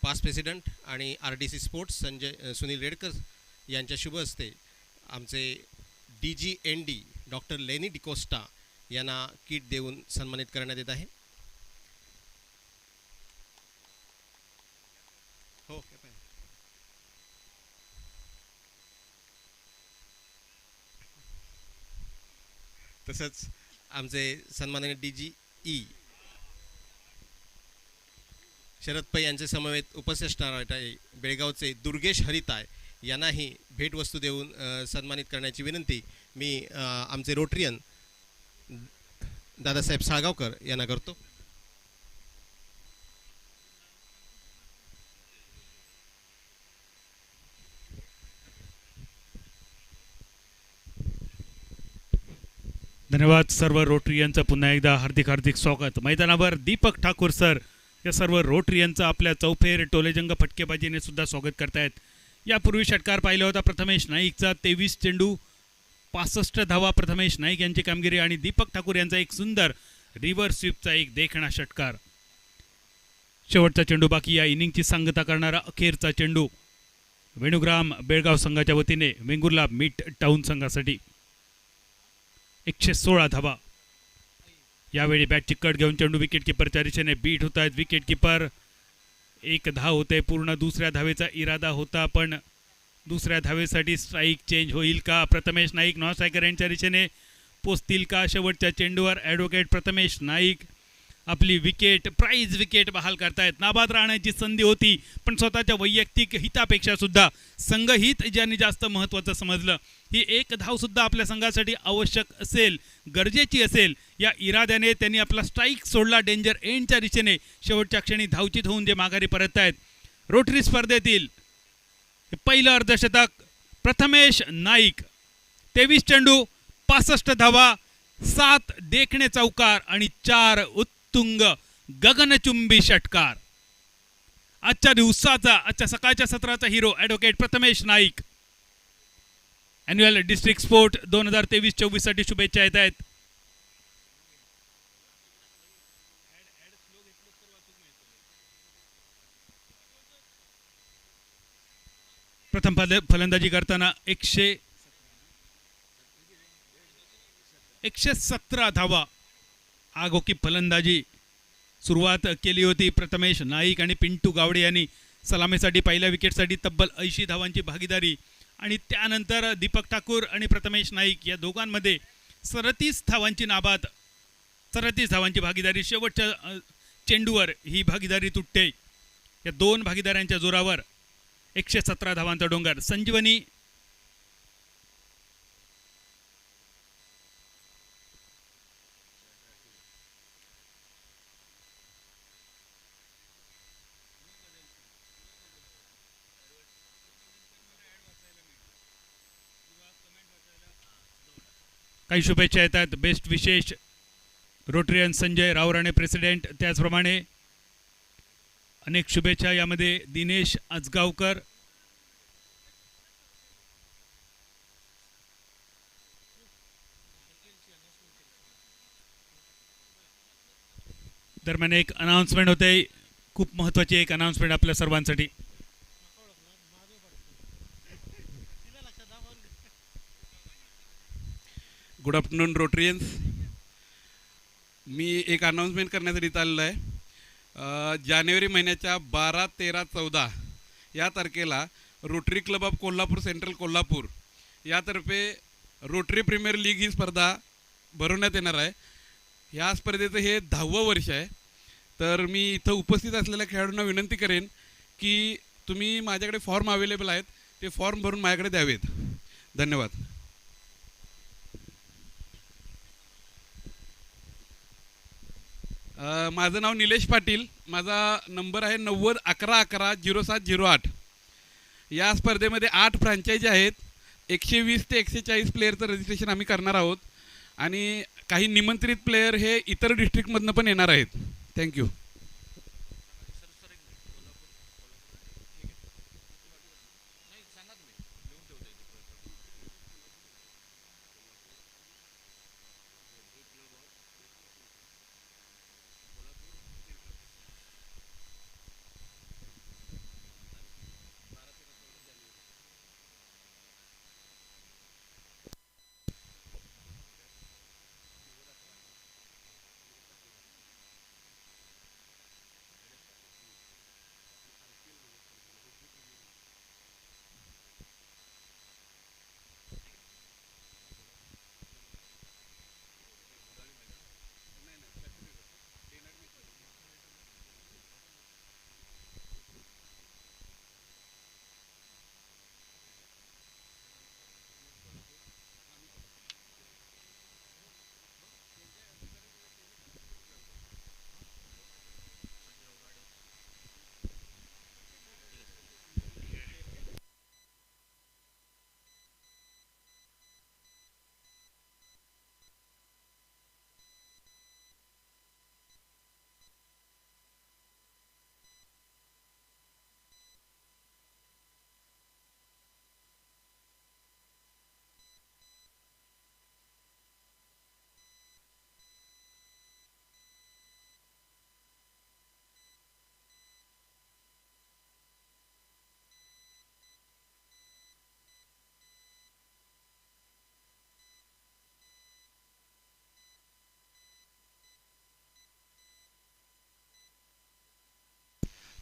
पास्ट प्रेसिडेंट आणि RDC स्पोर्ट्स सुनील रेडकर यांच्या शुभ हस्ते आमचे DGND डॉक्टर लेनी डिकोस्टा यांना किट देऊन सन्मानित करण्यात येत आहे. हो, तसंच आमचे सन्माननीय DGE शरद पै यांचे समवेत उपस्थित असणारे बेळगावचे दुर्गेश हरिताय यांनाही भेटवस्तू देऊन सन्मानित करण्याची विनंती मी आमचे रोटरियन दादासाहेब साळगावकर यांना करतो. धन्यवाद. सर्व रोटरियनचं पुन्हा एकदा हार्दिक हार्दिक स्वागत. मैदानावर दीपक ठाकूर सर या सर्व रोटरियनचं आपल्या चौफेर टोलेजंग फटकेबाजीने सुद्धा स्वागत करतायत. यापूर्वी षटकार पाहिला होता प्रथमेश नाईकचा, 23 चेंडू 65 धावा प्रथमेश नाईक यांची कामगिरी आणि दीपक ठाकूर यांचा एक सुंदर रिव्हर्स स्वीपचा एक देखणा षटकार. शेवटचा चेंडू बाकी, या इनिंगची सांगता करणारा अखेरचा चेंडू वेणुग्राम बेळगाव संघाच्या वतीने वेंगुर्ला मिड टाउन संघासाठी 116 धावा. यावेळी बॅटची कट घेऊन चेंडू विकेट किपरच्या दिशेने बीट होत आहेत. विकेट किपर एक धाव होते. पूर्ण दुसऱ्या धावेचा इरादा होता, पण दुसऱ्या धावेसाठी स्ट्राईक चेंज होईल का? प्रथमेश नाईक नॉन स्ट्रायकर यांच्या दिशेने पोचतील का? शेवटच्या चेंडूवर ॲडव्होकेट प्रथमेश नाईक आपली विकेट, प्राईज विकेट बहाल करतायत. नाबाद राहण्याची संधी होती, पण स्वतःच्या वैयक्तिक हितापेक्षा सुद्धा संघहित ज्यांनी जास्त महत्त्वाचं समजलं, ही एक धाव सुद्धा आपल्या संघासाठी आवश्यक असेल, गरजेची असेल, या इराद्याने त्यांनी आपला स्ट्राईक सोडला डेंजर एंडच्या दिशेने. शेवटच्या क्षणी धावचित होऊन जे माघारी परत आहेत. रोटरी स्पर्धेतील पहिलं अर्धशतक प्रथमेश नाईक, 23 चेंडू 65 धावा, 7 देखणे चौकार आणि 4 उत्तुंग गगनचुंबी षटकार. आजच्या दिवसाचा, आजच्या सकाळच्या सत्राचा hero advocate Prathamesh Naik. Annual district sport 2023-24 साठी शुभेच्छा येत आहेत. प्रथम फलंदाजी करताना 117 धावा आगोकी फलंदाजी सुरुवात केली होती प्रथमेश नाईक आणि पिंटू गावडे यांनी. सलामीसाठी पहिल्या विकेटसाठी तब्बल 80 धावांची भागीदारी आणि त्यानंतर दीपक ठाकूर आणि प्रथमेश नाईक या दोघांमध्ये 37 धावांची नाबाद, 37 धावांची भागीदारी. शेवटच्या चेंडूवर ही भागीदारी तुटते. या दोन भागीदारांच्या जोरावर 117 धावांचा डोंगर. संजीवनी काही शुभेच्छा येतात. बेस्ट विशेष रोटरियन संजय रावराणे प्रेसिडेंट, त्याचप्रमाणे अनेक शुभेच्छा यामध्ये दिनेश आजगावकर, दरम्यान एक अनाउन्समेंट होते, खूप महत्त्वाची एक अनाउन्समेंट आपल्या सर्वांसाठी. Good afternoon रोटरियन्स. मी एक अनाऊन्समेंट करण्यासाठी इथं आलेलो आहे. जानेवारी महिन्याच्या 12, 13, 14 या तारखेला Rotary club of Kolhapur central Kolhapur यातर्फे रोटरी प्रीमियर लीग ही स्पर्धा भरवण्यात येणार आहे. ह्या स्पर्धेचं हे 10वं वर्ष आहे. तर मी इथं उपस्थित असलेल्या खेळाडूंना विनंती करेन की तुम्ही माझ्याकडे फॉर्म अवेलेबल आहेत, ते फॉर्म भरून माझ्याकडे द्यावेत. धन्यवाद. माझं नाव निलेश पाटील. माझा नंबर आहे 9011110708. या स्पर्धेमध्ये 8 फ्रँचायझी आहेत. 120 ते 140 प्लेयरचं रजिस्ट्रेशन आम्ही करणार आहोत आणि काही निमंत्रित प्लेयर हे इतर डिस्ट्रिक्टमधनं पण येणार आहेत. थँक्यू.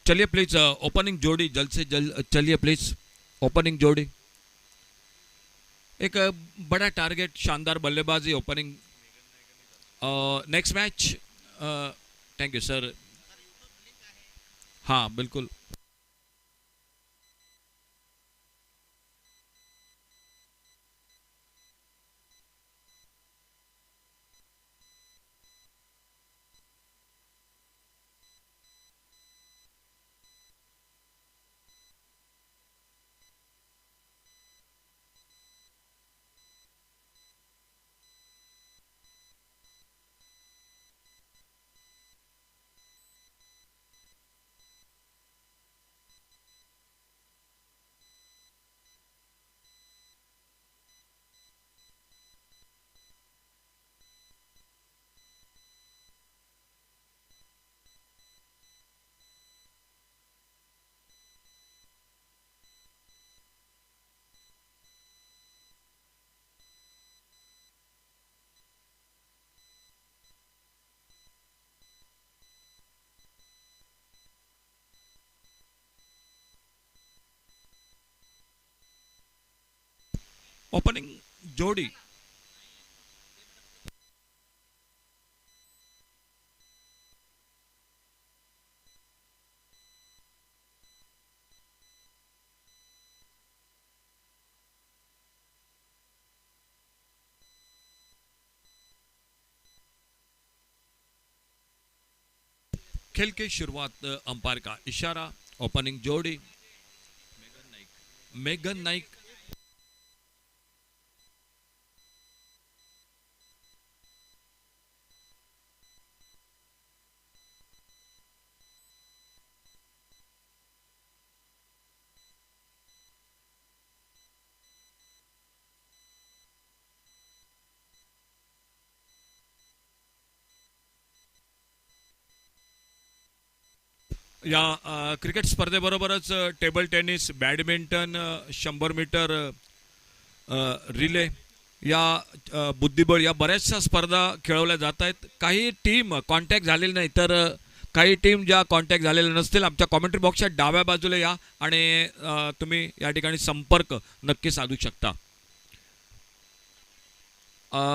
चलिए प्लीज ओपनिंग जोड़ी जल्द से जल्द चलिए प्लीज. ओपनिंग जोड़ी एक बड़ा टारगेट, शानदार बल्लेबाजी opening. Next match. Thank you sir. हाँ बिल्कुल. ओपनिंग जोड़ी खेल की शुरुआत अंपायर का इशारा. ओपनिंग जोड़ी मेघन नाइक. या क्रिकेट स्पर्धेबरोबरच table tennis, badminton, 100 metre relay, या बुद्धिबळ या बऱ्याचशा स्पर्धा खेळवल्या जात आहेत. काही टीम कॉन्टॅक्ट झालेली नाही, तर काही टीम ज्या कॉन्टॅक्ट झालेल्या नसतील आमच्या कॉमेंट्री बॉक्सच्या डाव्या बाजूला या आणि तुम्ही या ठिकाणी संपर्क नक्की साधू शकता.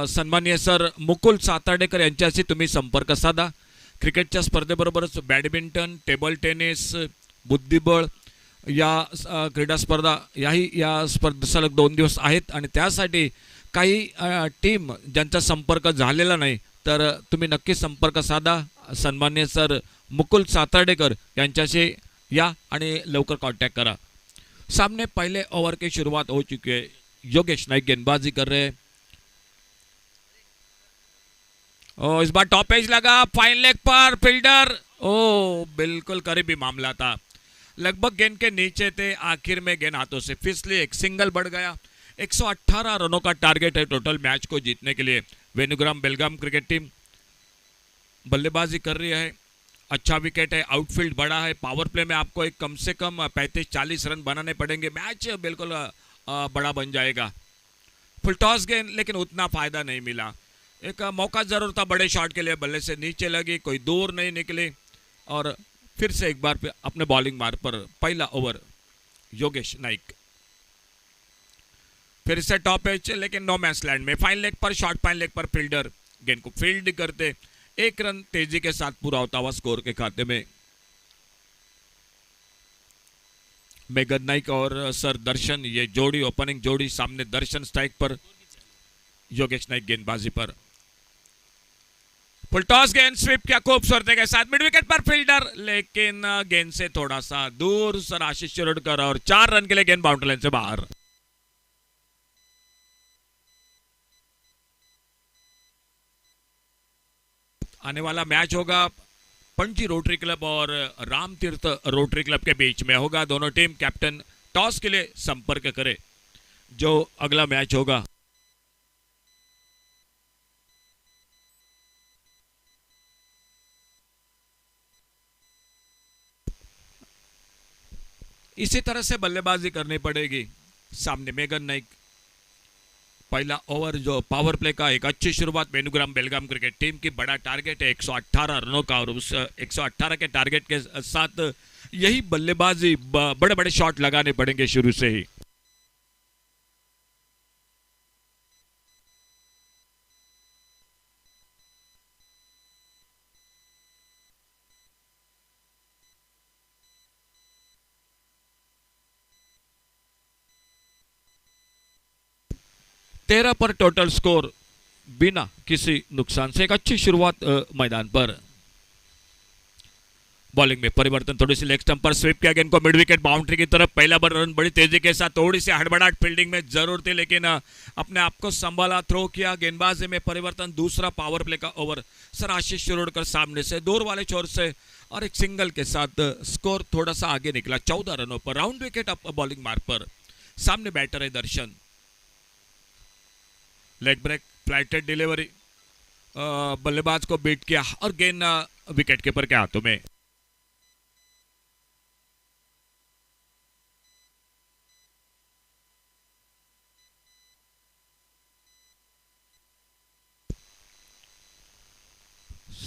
सन्माननीय सर मुकुल साताडेकर यांच्याशी तुम्ही संपर्क साधा. क्रिकेटच्या स्पर्धेबरोबरच बॅडमिंटन, टेबल टेनिस, बुद्धिबळ या क्रीडा स्पर्धा याही या स्पर्धा सलग 2 दिवस आहेत आणि त्यासाठी काही टीम ज्यांचा संपर्क झालेला नाही तर तुम्ही नक्की संपर्क साधा. सन्माननीय सर मुकुल साताडेकर यांच्याशी या आणि लवकर कांटेक्ट करा. सामने पहले ओवर की शुरुआत हो चुकी है. योगेश नाइक गेंदबाजी कर रहे हैं. इस बार टॉप एज लगा, फाइन लेग पर फील्डर, बिल्कुल करीबी मामला था. लगभग गेंद के नीचे थे, आखिर में गेंद हाथों से फिसली, एक सिंगल बढ़ गया. 118 रनों का टारगेट है टोटल मैच को जीतने के लिए. वेनुग्राम बेलगाम क्रिकेट टीम बल्लेबाजी कर रही है. अच्छा विकेट है, आउटफील्ड बड़ा है. पावर प्ले में आपको एक कम से कम 35-40 रन बनाने पड़ेंगे. मैच बिल्कुल बड़ा बन जाएगा. फुल टॉस गेंद, लेकिन उतना फायदा नहीं मिला. एक मौका जरूर था बड़े शॉट के लिए, बल्ले से नीचे लगी, कोई दूर नहीं निकली. और फिर से एक बार अपने बॉलिंग मार्ग पर पहला ओवर योगेश नाइक. फिर से टॉप एज, लेकिन नो मैच लैंड में. फाइन लेग पर शॉट, फाइन लेग पर फील्डर गेंद को फील्ड करते 1 रन तेजी के साथ पूरा होता हुआ स्कोर के खाते में. मेघन नाइक और सर दर्शन, ये जोड़ी ओपनिंग जोड़ी. सामने दर्शन स्ट्राइक पर, योगेश नाइक गेंदबाजी पर. फुल टॉस गेंद स्वीप किया खूबसूरती के साथ, मिड विकेट पर फील्डर, लेकिन गेंद से थोड़ा सा दूर सर आशीष शिरोडकर, और 4 रन के लिए गेंद बाउंड्री लाइन से बाहर. आने वाला मैच होगा पणजी रोटरी क्लब और राम तीर्थ रोटरी क्लब के बीच में होगा. दोनों टीम कैप्टन टॉस के लिए संपर्क करे. जो अगला मैच होगा इसी तरह से बल्लेबाजी करनी पड़ेगी. सामने मेघन नाइक. पहला ओवर जो पावर प्ले का, एक अच्छी शुरुआत वेनुग्राम बेलगाम क्रिकेट टीम की. बड़ा टारगेट है 118 रनों का, और उस 118 के टारगेट के साथ यही बल्लेबाजी, बड़े बड़े शॉट लगाने पड़ेंगे शुरू से ही. तेरह पर टोटल स्कोर बिना किसी नुकसान से. एक अच्छी शुरुआत मैदान पर. बॉलिंग में परिवर्तन, थोड़ी सी लेग स्टंप पर स्वीप किया गेंद को मिड विकेट बाउंड्री की तरफ. पहला बॉल रन बड़ी तेजी के साथ, थोड़ी सी हड़बड़ाहट फील्डिंग में जरूर थी, लेकिन अपने आप को संभाला, थ्रो किया. गेंदबाजी में परिवर्तन. दूसरा पावर प्ले का ओवर सर आशीष शिरोडकर सामने से दूर वाले छोर से, और एक सिंगल के साथ स्कोर थोड़ा सा आगे निकला 14 रनों पर. राउंड विकेट अप बॉलिंग मार्ग पर. सामने बैटर है दर्शन. लेग ब्रेक, फ्लाइटेड डिलीवरी, बल्लेबाज को बीट किया और गेंद विकेट कीपर के हाथों में.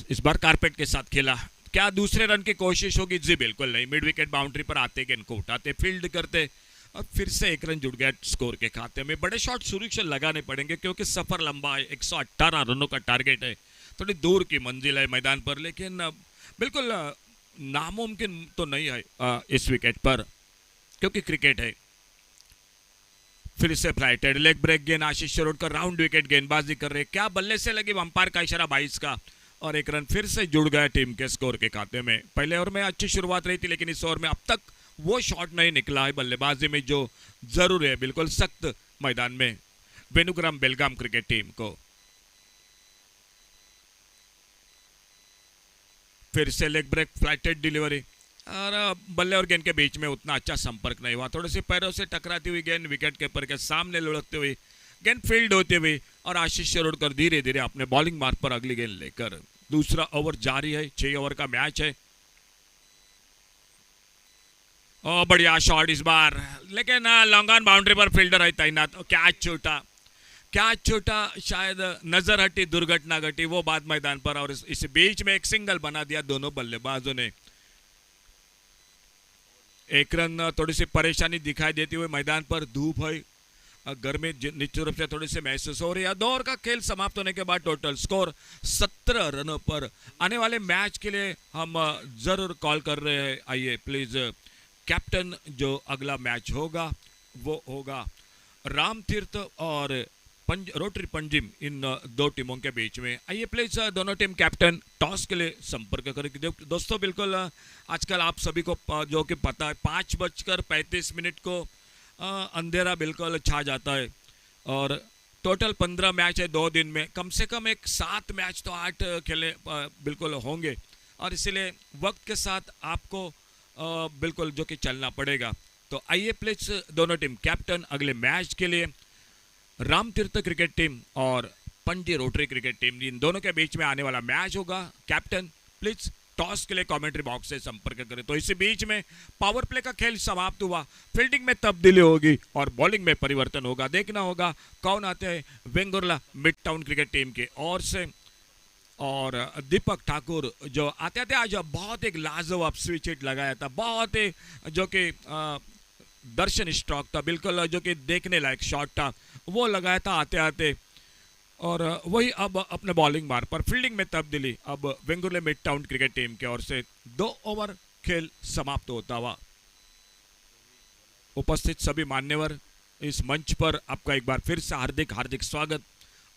इस बार कारपेट के साथ खेला. क्या दूसरे रन की कोशिश होगी? जी बिल्कुल नहीं. मिड विकेट बाउंड्री पर आते, गेंद को उठाते, फील्ड करते, और फिर से 1 रन जुड़ गया स्कोर के खाते में. बड़े शॉट शुरू से लगाने पड़ेंगे क्योंकि सफर लंबा है. 118 रनों का टारगेट है. थोड़ी दूर की मंजिल है मैदान पर, लेकिन बिल्कुल नामुमकिन तो नहीं है इस विकेट पर, क्योंकि क्रिकेट है. फिर से फ्लाइटेड लेग ब्रेक गेंद. आशीष शिरोडकर राउंड विकेट गेंदबाजी कर रहे. क्या बल्ले से लगी, अंपायर का इशारा 22 का, और 1 रन फिर से जुड़ गया टीम के स्कोर के खाते में. पहले ओवर में अच्छी शुरुआत रही थी, लेकिन इस ओवर में अब तक वो शॉट नहीं निकला है बल्लेबाजी में जो जरूर है. बिल्कुल सख्त मैदान में वेनुग्राम बेलगाम क्रिकेट टीम को. फिर से लेग ब्रेक, फ्लाइटेड डिलीवरी, और बल्ले और गेंद के बीच में उतना अच्छा संपर्क नहीं हुआ. थोड़ी सी पैरों से टकराती हुई गेंद विकेट कीपर के सामने लुढ़कते हुई गेंद फील्ड होते हुए, और आशीष शिरोडकर धीरे धीरे अपने बॉलिंग मार्ग पर अगली गेंद लेकर. दूसरा ओवर जारी है. 6 ओवर का मैच है. बढ़िया शॉट इस बार, लेकिन लॉन्ग ऑन बाउंड्री पर फील्डर है तैनात। कैच छूटा, शायद नजर हटी, दुर्घटना घटी, वो बात मैदान पर। और इस बीच में एक सिंगल बना दिया दोनों बल्लेबाजों ने। एक रन थोड़ी सी परेशानी दिखाई देती हुई मैदान पर। धूप है, गर्मी निश्चित रूप से थोड़ी सी महसूस हो रही है। 2 ओवर का खेल समाप्त होने के बाद टोटल स्कोर 17 रनों पर। आने वाले मैच के लिए हम जरूर कॉल कर रहे हैं। आइए प्लीज, कैप्टन जो अगला मैच होगा वो होगा राम तीर्थ और रोटरी पंजिम, इन 2 टीमों के बीच में। आइए प्लीज दोनों टीम कैप्टन टॉस के लिए संपर्क करें। दोस्तों बिल्कुल आजकल आप सभी को जो कि पता है 5:35 को अंधेरा बिल्कुल छा जाता है। और टोटल 15 मैच है 2 दिन में। कम से कम एक 7 मैच तो 8 खेले बिल्कुल होंगे। और इसीलिए वक्त के साथ आपको बिल्कुल जो कि चलना पड़ेगा। तो आइए प्लीज दोनों टीम कैप्टन अगले मैच के लिए राम तीर्थ क्रिकेट टीम और पंजी रोटरी क्रिकेट टीम, इन दोनों के बीच में आने वाला मैच होगा। कैप्टन प्लीज टॉस के लिए कमेंट्री बॉक्स से संपर्क करें। तो इसी बीच में पावर प्ले का खेल समाप्त हुआ। फील्डिंग में तब्दीली होगी और बॉलिंग में परिवर्तन होगा। देखना होगा कौन आते हैं Vengurla mid town cricket team के ओर से। और दीपक ठाकुर जो आते थे आज बहुत एक लाजवाब स्विच हिट लगाया था, बहुत ही जो कि दर्शन स्ट्रोक था, बिल्कुल जो कि देखने लायक शॉट था, वो लगाया था आते आते। और वही अब अपने बॉलिंग मार पर फील्डिंग में तब्दीली अब Vengurle mid town cricket team के ओर से। 2 ओवर खेल समाप्त होता हुआ। उपस्थित सभी मान्यवर इस मंच पर आपका एक बार फिर से हार्दिक हार्दिक स्वागत।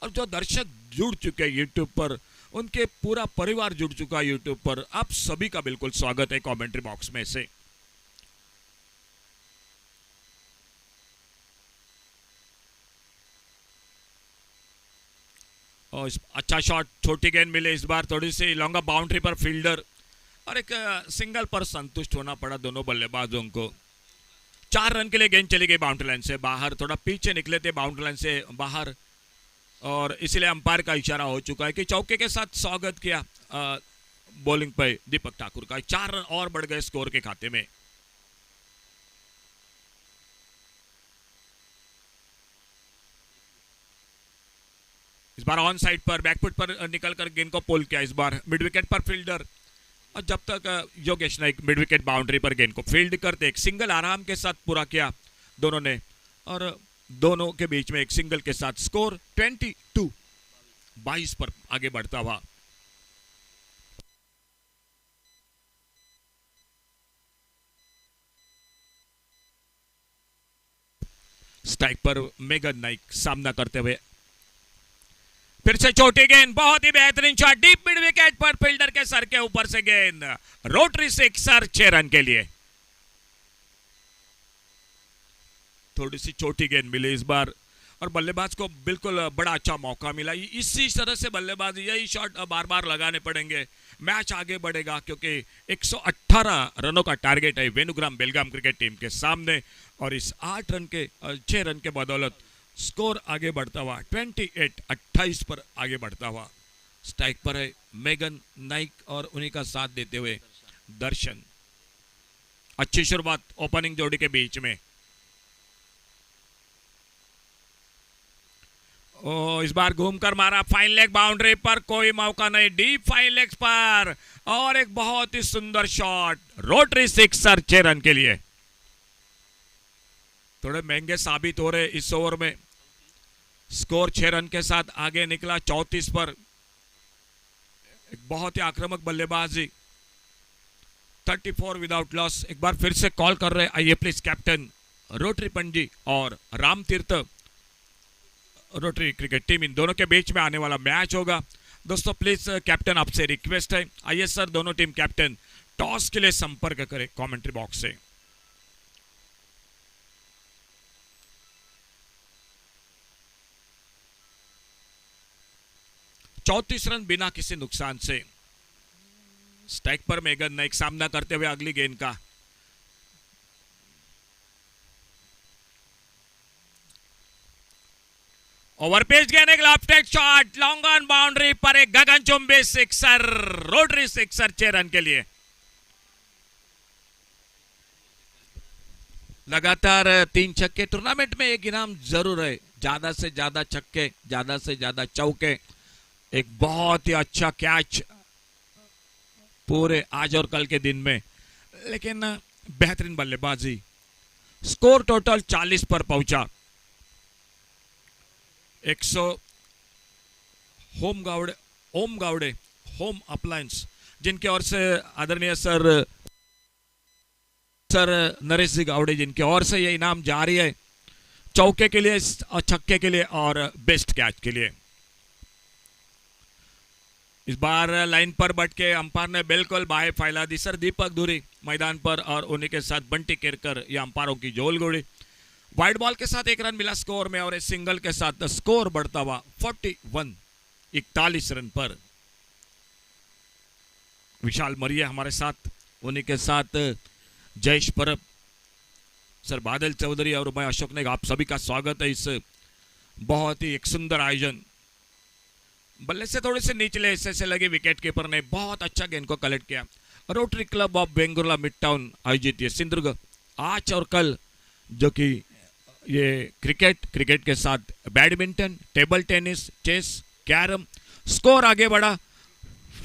और जो दर्शक जुड़ चुके हैं यूट्यूब पर, उनके पूरा परिवार जुड़ चुका है यूट्यूब पर, आप सभी का बिल्कुल स्वागत है कमेंट्री बॉक्स में से। और अच्छा शॉट, छोटी गेंद मिले इस बार, थोड़ी सी लॉन्ग बाउंड्री पर फील्डर और एक सिंगल पर संतुष्ट होना पड़ा दोनों बल्लेबाजों को। 4 रन के लिए गेंद चली गई बाउंड्री लाइन से बाहर, थोड़ा पीछे निकले थे बाउंड्री लाइन से बाहर। और इसलिए अंपायर का इशारा हो चुका है कि चौके के साथ स्वागत किया बॉलिंग पे दीपक ठाकुर का। 4 रन और बढ़ गए स्कोर के खाते में। इस बार ऑन साइड पर बैकफुट पर निकलकर गेंद को पोल किया। इस बार मिड विकेट पर फील्डर, और जब तक Yogesh Naik mid wicket boundary पर गेंद को फील्ड करते एक सिंगल आराम के साथ पूरा किया दोनों ने। और दोनों के बीच में एक सिंगल के साथ स्कोर 22 पर आगे बढ़ता हुआ। स्ट्राइक पर मेगन नाइक सामना करते हुए। फिर से छोटी गेंद, बहुत ही बेहतरीन शॉट, डीप मिड विकेट पर फील्डर के सर के ऊपर से गेंद, रोटरी सिक्सर 6 रन के लिए। थोड़ी सी छोटी गेंद मिली इस बार और बल्लेबाज को बिल्कुल बड़ा अच्छा मौका मिला। इसी तरह से बल्लेबाज यही शॉट बार बार लगाने पड़ेंगे, मैच आगे बढ़ेगा। क्योंकि 118 रनों का टारगेट है वेणुग्राम बेलगाम क्रिकेट टीम के सामने। और इस 6 रन के बदौलत स्कोर आगे बढ़ता हुआ 28 पर आगे बढ़ता हुआ। स्ट्राइक पर है मेगन नाइक और उन्हीं का साथ देते हुए दर्शन। अच्छी शुरुआत ओपनिंग जोड़ी के बीच में। इस बार घूमकर मारा फाइन लेग बाउंड्री पर, कोई मौका नहीं, डीप फाइन लेग पर। और एक बहुत ही सुंदर शॉट, रोटरी सिक्सर 6 रन के लिए। थोड़े महंगे साबित हो रहे इस ओवर में। स्कोर 6 रन के साथ आगे निकला 34 पर। एक बहुत ही आक्रामक बल्लेबाजी, 34 विदाउट लॉस। एक बार फिर से कॉल कर रहे आइए प्लीज कैप्टन रोटरी पंजी और राम तीर्थ रोटरी क्रिकेट टीम, इन दोनों के बीच में आने वाला मैच होगा। दोस्तों प्लीज कैप्टन आपसे रिक्वेस्ट है, आइए सर दोनों टीम कैप्टन टॉस के लिए संपर्क करें कमेंट्री बॉक्स से। चौतीस रन बिना किसी नुकसान से। स्ट्राइक पर मेगन नाइक सामना करते हुए अगली गेंद का। ओवरपेज गेंद, एक lofted shot, long on boundary पर एक गगनचुंबी सिक्सर, रोटरी सिक्सर 6 रन के लिए। लगातार 3 छक्के। टूर्नामेंट में एक इनाम जरूर है, ज्यादा से ज्यादा छक्के, ज्यादा से ज्यादा चौके। एक बहुत ही अच्छा कैच पूरे आज और कल के दिन में, लेकिन बेहतरीन बल्लेबाजी। स्कोर टोटल 40 पर पहुंचा। 100 ओम गावड़े होम अप्लायंस, जिनके ओर से आदरणीय सर नरेश जी गावड़े, जिनके ओर से ये इनाम जारी है, चौके के लिए और छक्के के लिए और बेस्ट कैच के लिए। इस बार लाइन पर बैठ के अंपायर ने बिल्कुल बाहें फैला दी सर। दीपक धुरी मैदान पर और उन्हीं के साथ बंटी केरकर, ये अंपायरों की जोल गोड़ी। वाइड बॉल के साथ 1 रन मिला स्कोर में, और इस सिंगल के साथ स्कोर बढ़ता हुआ 41 रन पर। विशाल मरिया हमारे साथ, उन्हीं के साथ जयेश परब, सर बादल चौधरी और मैं अशोक ने, आप सभी का स्वागत है इस बहुत ही एक सुंदर आयोजन। बल्ले से थोड़े से निचले हिस्से से लगे विकेट कीपर ने बहुत अच्छा गेंद को कलेक्ट किया। Rotary club of Vengurla mid town आयोजित ये सिंधुदुर्ग आज और कल, जो कि ये क्रिकेट के साथ badminton, table tennis, chess, carrom. Score आगे बढ़ा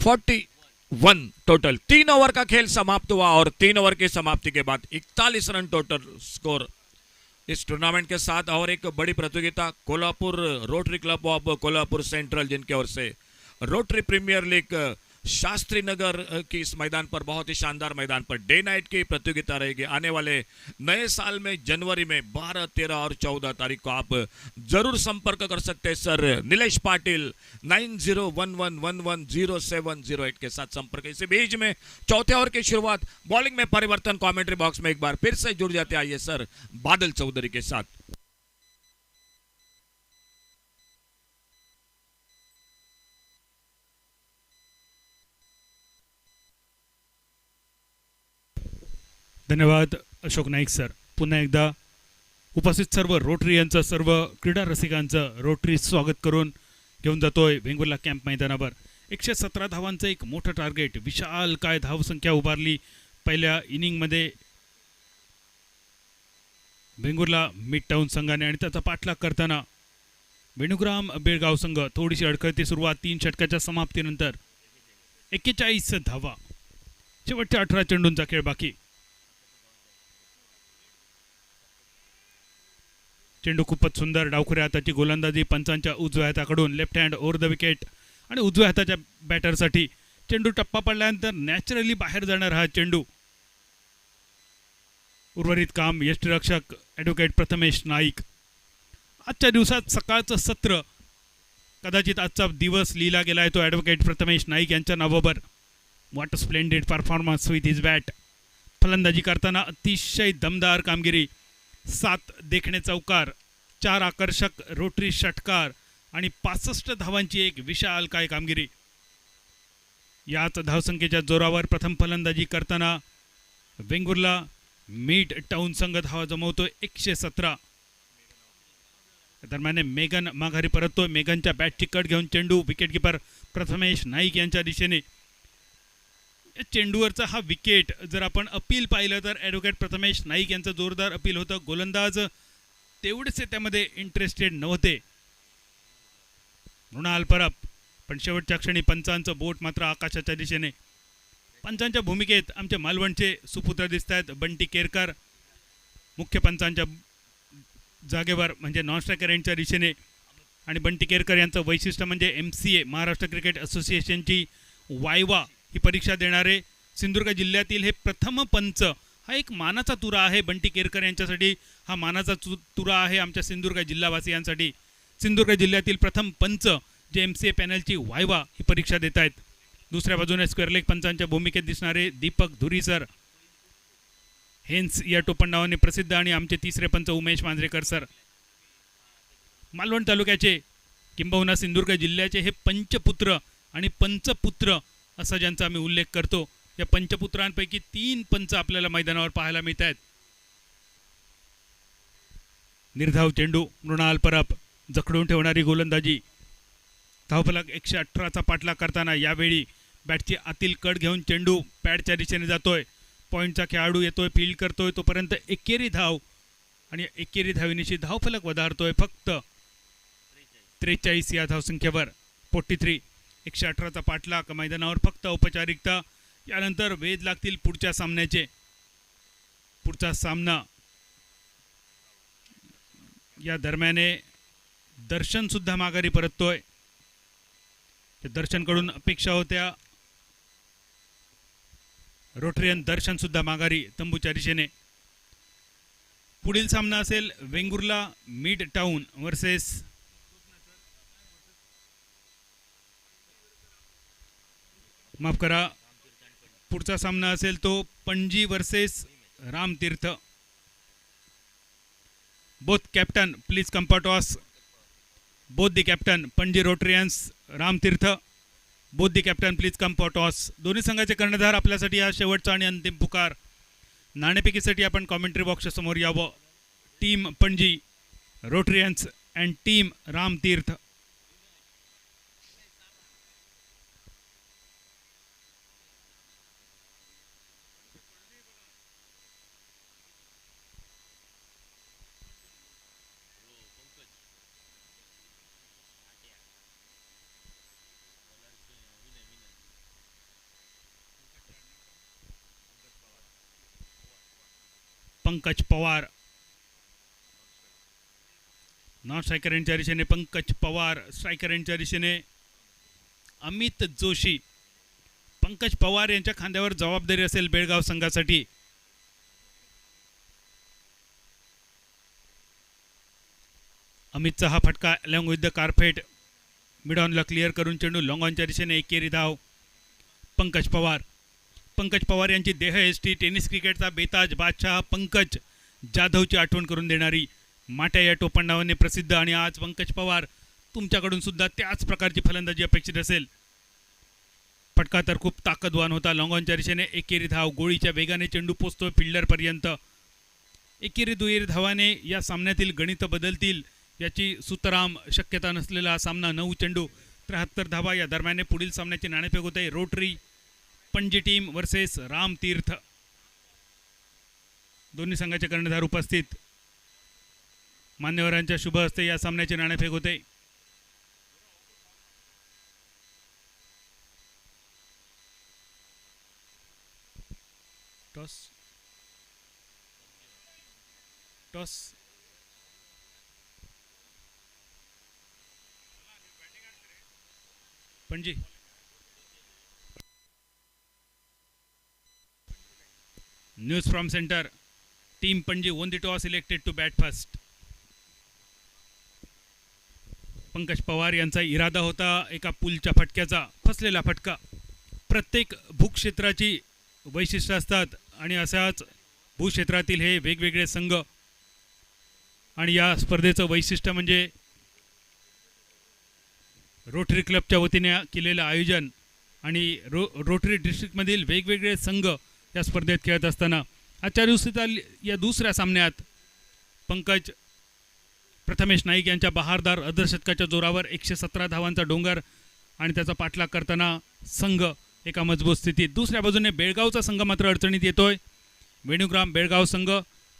41 टोटल। 3 ओवर का खेल समाप्त हुआ और 3 ओवर की समाप्ति के बाद 41 रन टोटल स्कोर इस टूर्नामेंट के साथ। और एक बड़ी प्रतियोगिता Kolhapur rotary club of Kolhapur central, जिनके ओर से rotary premier league Shastri Nagar की इस मैदान पर, बहुत ही शानदार मैदान पर डे नाइट की प्रतियोगिता रहेगी। आने वाले नए साल में जनवरी में 12, 13 और 14 तारीख को आप जरूर संपर्क कर सकते हैं सर नीलेश पाटिल 9011110708 के साथ संपर्क। इसी बीच में चौथे ओवर की शुरुआत, बॉलिंग में परिवर्तन। कमेंट्री बॉक्स में एक बार फिर से जुड़ जाते आइए सर बादल चौधरी के साथ। धन्यवाद अशोक नाईक सर. पुन्हा एकदा उपस्थित सर्व रोटरीयांचं, सर्व क्रीडा रसिकांचं रोटरी स्वागत करून घेऊन जातोय वेंगुर्ला कॅम्प मैदानावर. 117 धावांचं एक मोठं टार्गेट, विशाल काय धावसंख्या उभारली पहिल्या इनिंगमध्ये वेंगुर्ला मिड टाउन संघाने, आणि त्याचा पाठलाग करताना वेणुग्राम बेळगाव संघ थोडीशी अडखळती सुरुवात. 3 षटकाच्या समाप्तीनंतर 41 धावा, शेवटच्या 18 चेंडूंचा खेळ बाकी. चेंडू खूपच सुंदर, डावखुऱ्या हाताची गोलंदाजी पंचांच्या उजव्या हाताकडून, left hand over the wicket, आणि उजव्या हाताच्या बॅटरसाठी चेंडू टप्पा पडल्यानंतर नॅचरली बाहेर जाणार हा चेंडू. उर्वरित काम यष्टिरक्षक ॲडव्होकेट प्रथमेश नाईक. आजच्या दिवसात सकाळचं सत्र, कदाचित आजचा दिवस लिहिला गेला आहे तो ॲडव्होकेट प्रथमेश नाईक यांच्या नावावर. What a splendid performance with his bat. फलंदाजी करताना अतिशय दमदार कामगिरी. 7 देखणे चौकार, 4 आकर्षक रोटरी षटकार आणि 65 धावांची एक विशाल काय कामगिरी. याच धावसंख्येच्या जोरावर प्रथम फलंदाजी करताना वेंगुर्ला मिड टाउन संघ धावा जमवतोय 117. दरम्यान मेगन माघारी परततोय. मेगनच्या बॅटची कट घेऊन चेंडू विकेटकीपर प्रथमेश नाईक यांच्या दिशेने. चेंडूवरचा हा विकेट जर आपण अपील पाहिलं तर ॲडव्होकेट प्रथमेश नाईक यांचं जोरदार अपील होतं. गोलंदाज तेवढेच त्यामध्ये इंटरेस्टेड नव्हते, मृणाल परब, पण शेवटच्या क्षणी पंचांचं बोट मात्र आकाशाच्या दिशेने. पंचांच्या भूमिकेत आमचे मालवणचे सुपुत्र दिसत आहेत बंटी केरकर, मुख्य पंचांच्या जागेवर म्हणजे नॉन स्ट्रायकर एंडच्या दिशेने. आणि बंटी केरकर यांचं वैशिष्ट्य म्हणजे MCA महाराष्ट्र क्रिकेट असोसिएशनची वायवा ही परीक्षा देणारे सिंधुदुर्ग जिल्ह्यातील हे प्रथम पंच. हा एक मानाचा तुरा आहे बंटी केरकर यांच्यासाठी, हा मानाचा तुरा आहे आमच्या सिंधुदुर्ग जिल्हावासियांसाठी. सिंधुदुर्ग जिल्ह्यातील प्रथम पंच जे MCA पॅनलची वायवा ही परीक्षा देत आहेत. दुसऱ्या बाजूने स्क्वेअर लेग पंचांच्या भूमिकेत दिसणारे दीपक धुरी सर, हेन्स या टोपण नावाने प्रसिद्ध, आणि आमचे तिसरे पंच उमेश मांजरेकर सर. मालवण तालुक्याचे किंबहुना सिंधुदुर्ग जिल्ह्याचे हे पंचपुत्र आणि पंचपुत्र असा ज्यांचा आम्ही उल्लेख करतो. या पंचपुत्रांपैकी 3 पंच आपल्याला मैदानावर पाहायला मिळत आहेत. निर्धाव चेंडू, मृणाल परब, जखडून ठेवणारी गोलंदाजी. धावफलक 118चा पाठलाग करताना यावेळी बॅटची आतील कट घेऊन चेंडू पॅडच्या दिशेने जातोय. पॉईंटचा खेळाडू येतोय, फील्ड करतोय, तोपर्यंत एकेरी धाव आणि एकेरी धावेनिशी धावफलक वधारतोय फक्त 43 या धावसंख्येवर. 43 118चा पाठलाग मैदानावर फक्त औपचारिकता. यानंतर वेध लागतील पुढच्या सामन्याचे. पुढचा सामना या दरम्याने दर्शन सुद्धा माघारी परततोय. दर्शनकडून अपेक्षा होत्या. रोटरियन दर्शन सुद्धा माघारी तंबूच्या दिशेने. पुढील सामना असेल वेंगुर्ला मिड टाउन वर्सेस माफ करा, पुढचा सामना असेल तो Panaji versus Ramtirth. Both captain please come for toss. Both the captain Panaji Rotarians Ramtirth. Both the captain please come for toss. दोन्ही संघाचे कर्णधार आपल्यासाठी हा शेवटचा आणि अंतिम पुकार. नाणेफेकीसाठी आपण कॉमेंट्री बॉक्सच्या समोर यावं. Team Panaji Rotarians and team Ramtirth. Pankaj Pawar non striker यांच्या दिशेने. पंकज पवार स्ट्रायकर यांच्या दिशेने. अमित जोशी. पंकज पवार यांच्या खांद्यावर जबाबदारी असेल बेळगाव संघासाठी. अमितचा हा फटका along with the carpet mid ऑनला क्लिअर करून चेंडू लॉंग ऑनच्या दिशेने. एकेरी धाव पंकज पवार. पंकज पवार यांची देह एसटी टेनिस क्रिकेटचा बेताज बादशाह पंकज जाधवची आठवण करून देणारी माट्या या टोपण नावाने प्रसिद्ध. आणि आज पंकज पवार तुमच्याकडून सुद्धा त्याच प्रकारची फलंदाजी अपेक्षित असेल. फटका तर खूप ताकदवान होता. लॉंग ऑनच्या दिशेने. एकेरी धाव. गोळीच्या वेगाने चेंडू पोचतोय फिल्डरपर्यंत. एकेरी दुहेरी धावाने या सामन्यातील गणित बदलतील याची सुतराम शक्यता नसलेला हा सामना. 9 चेंडू 73 धावा. या दरम्यान पुढील सामन्याची नाणेफेक होते rotary Panaji team versus Ramtirth. दोन्ही संघाचे कर्णधार उपस्थित. मान्यवरांच्या शुभ हस्ते या सामन्याची नाणेफेक होते. Toss toss Panaji. News from centre. Team Panaji won the toss, elected to bat first. Pankaj Pawar यांचा इरादा होता एका पुलच्या फटक्याचा. फसलेला फटका. प्रत्येक भूक्षेत्राची वैशिष्ट्य असतात आणि अशाच भूक्षेत्रातील हे वेगवेगळे संघ. आणि या स्पर्धेचं वैशिष्ट्य म्हणजे रोटरी क्लबच्या वतीने केलेलं आयोजन आणि रोटरी डिस्ट्रिक्टमधील वेगवेगळे संघ या स्पर्धेत खेळत असताना आजच्या दिवशीचा या दुसऱ्या सामन्यात पंकज प्रथमेश नाईक यांच्या बहारदार अर्धशतकाच्या जोरावर 117 धावांचा डोंगर आणि त्याचा पाठलाग करताना संघ एका मजबूत स्थितीत. दुसऱ्या बाजूने बेळगावचा संघ मात्र अडचणीत येतोय. वेणुग्राम बेळगाव संघ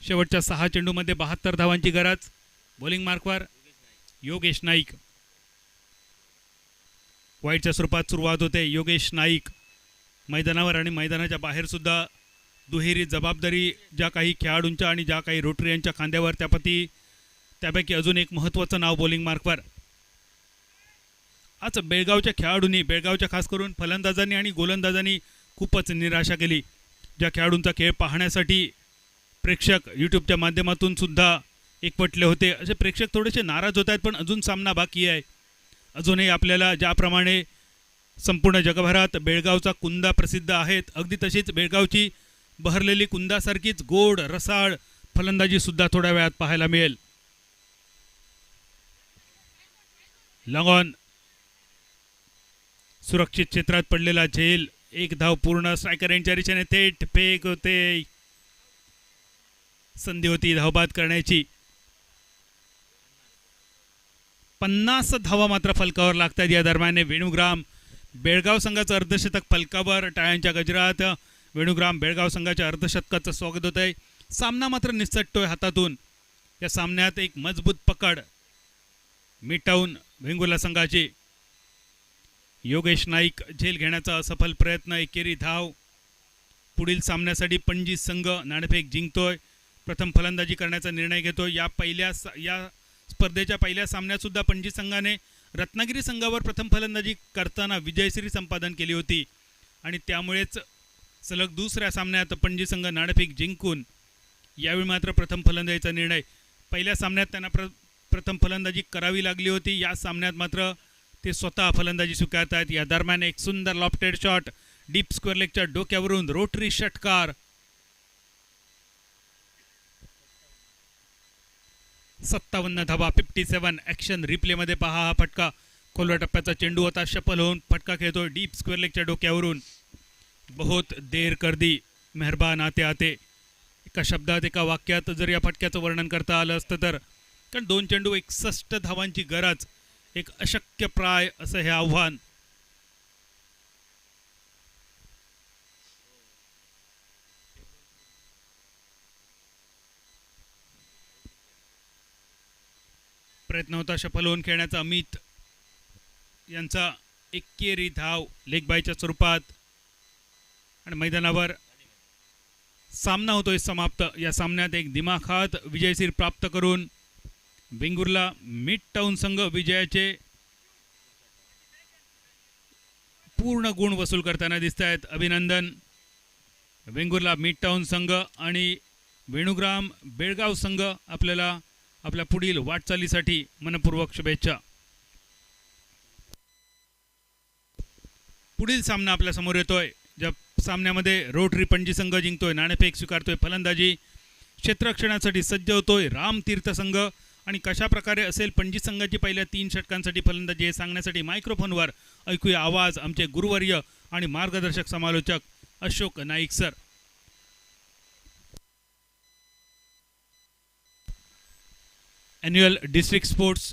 शेवटच्या 6 चेंडूमध्ये 72 धावांची गरज. बॉलिंग मार्कवर योगेश नाईक. वाईटच्या स्वरूपात सुरुवात होते. योगेश नाईक मैदानावर आणि मैदानाच्या बाहेर सुद्धा दुहेरी जबाबदारी ज्या काही खेळाडूंच्या आणि ज्या काही रोटरीयांच्या खांद्यावर त्यापैकी अजून एक महत्त्वाचं नाव बॉलिंग मार्कवर. आज बेळगावच्या खेळाडूंनी, बेळगावच्या खास करून फलंदाजांनी आणि गोलंदाजांनी खूपच निराशा केली. ज्या खेळाडूंचा खेळ पाहण्यासाठी प्रेक्षक यूट्यूबच्या माध्यमातून सुद्धा एकवटले होते, असे प्रेक्षक थोडेसे नाराज होत आहेत. पण अजून सामना बाकी आहे. अजूनही आपल्याला ज्याप्रमाणे संपूर्ण जगभरात बेळगावचा कुंदा प्रसिद्ध आहेत, अगदी तशीच बेळगावची बहरलेली कुंदासारखीच गोड रसाळ फलंदाजी सुद्धा थोड्या वेळात पाहायला मिळेल. Long on. सुरक्षित क्षेत्रात पडलेला झेल. एक धाव पूर्ण. स्ट्रायकर यांच्या दिशेने थेट फेक होते. संधी होती धावबाद करण्याची. 50 धावा मात्र फलकावर लागतात. या दरम्यान वेणुग्राम बेळगाव संघाचं अर्धशतक फलकावर. टाळ्यांच्या गजरात वेणुग्राम बेळगाव संघाच्या अर्धशतकाचं स्वागत होत आहे. सामना मात्र निसटतोय हातातून. या सामन्यात एक मजबूत पकड मिटावून वेंगुर्ला संघाची. योगेश नाईक झेल घेण्याचा असफल प्रयत्न, एकेरी धाव. पुढील सामन्यासाठी पणजी संघ नाणेफेक जिंकतोय, प्रथम फलंदाजी करण्याचा निर्णय घेतोय. या स्पर्धेच्या पहिल्या सामन्यात सुद्धा पणजी संघाने रत्नागिरी संघावर प्रथम फलंदाजी करताना विजयश्री संपादन केली होती आणि त्यामुळेच सलग दुसऱ्या सामन्यात पणजी संघ नाणेफेक जिंकून यावेळी मात्र प्रथम फलंदाजीचा निर्णय. पहिल्या सामन्यात त्यांना प्रथम फलंदाजी करावी लागली होती, या सामन्यात मात्र ते स्वतः फलंदाजी स्वीकारत आहेत. या दरम्यान एक सुंदर लॉफ्टेड शॉट डीप स्क्वेअर लेगच्या डोक्यावरून, रोटरी षटकार. 57 धावा, 57. ॲक्शन रिप्लेमध्ये पहा हा फटका. खोलवर टप्प्याचा चेंडू होता, शफल होऊन फटका खेळतो डीप स्क्वेअर लेगच्या डोक्यावरून. बहुत देर कर दी मेहरबान आते आते. एका शब्दात एका वाक्यात जर या फटक्याचं वर्णन करता आलं असतं तर, कारण 2 चेंडू 61 धावांची गरज, एक अशक्य प्राय असं हे आव्हान. प्रयत्न होता सफल होऊन खेळण्याचा अमित यांचा. एकेरी धाव लेग बायच्या स्वरूपात आणि मैदानावर सामना होतोय समाप्त. या सामन्यात एक दिमाखात विजयश्री प्राप्त करून वेंगुर्ला मिड टाउन संघ विजयाचे पूर्ण गुण वसूल करताना दिसत आहेत. अभिनंदन वेंगुर्ला मिड टाउन संघ आणि वेणुग्राम बेळगाव संघ. आपल्याला आपल्या पुढील वाटचालीसाठी मनपूर्वक शुभेच्छा. पुढील सामना आपल्या समोर येतोय, ज्या सामन्यामध्ये रोटरी पणजी संघ जिंकतोय, नाणेफेक स्वीकारतोय, फलंदाजी क्षेत्ररक्षणासाठी सज्ज होतोय राम तीर्थ संघ. आणि कशा प्रकारे असेल पणजी संघाची पहिल्या 3 षटकांसाठी फलंदाजी हे सांगण्यासाठी मायक्रोफोनवर ऐकूया आवाज आमचे गुरुवर्य आणि मार्गदर्शक समालोचक Ashok Naik sir. Annual District Sports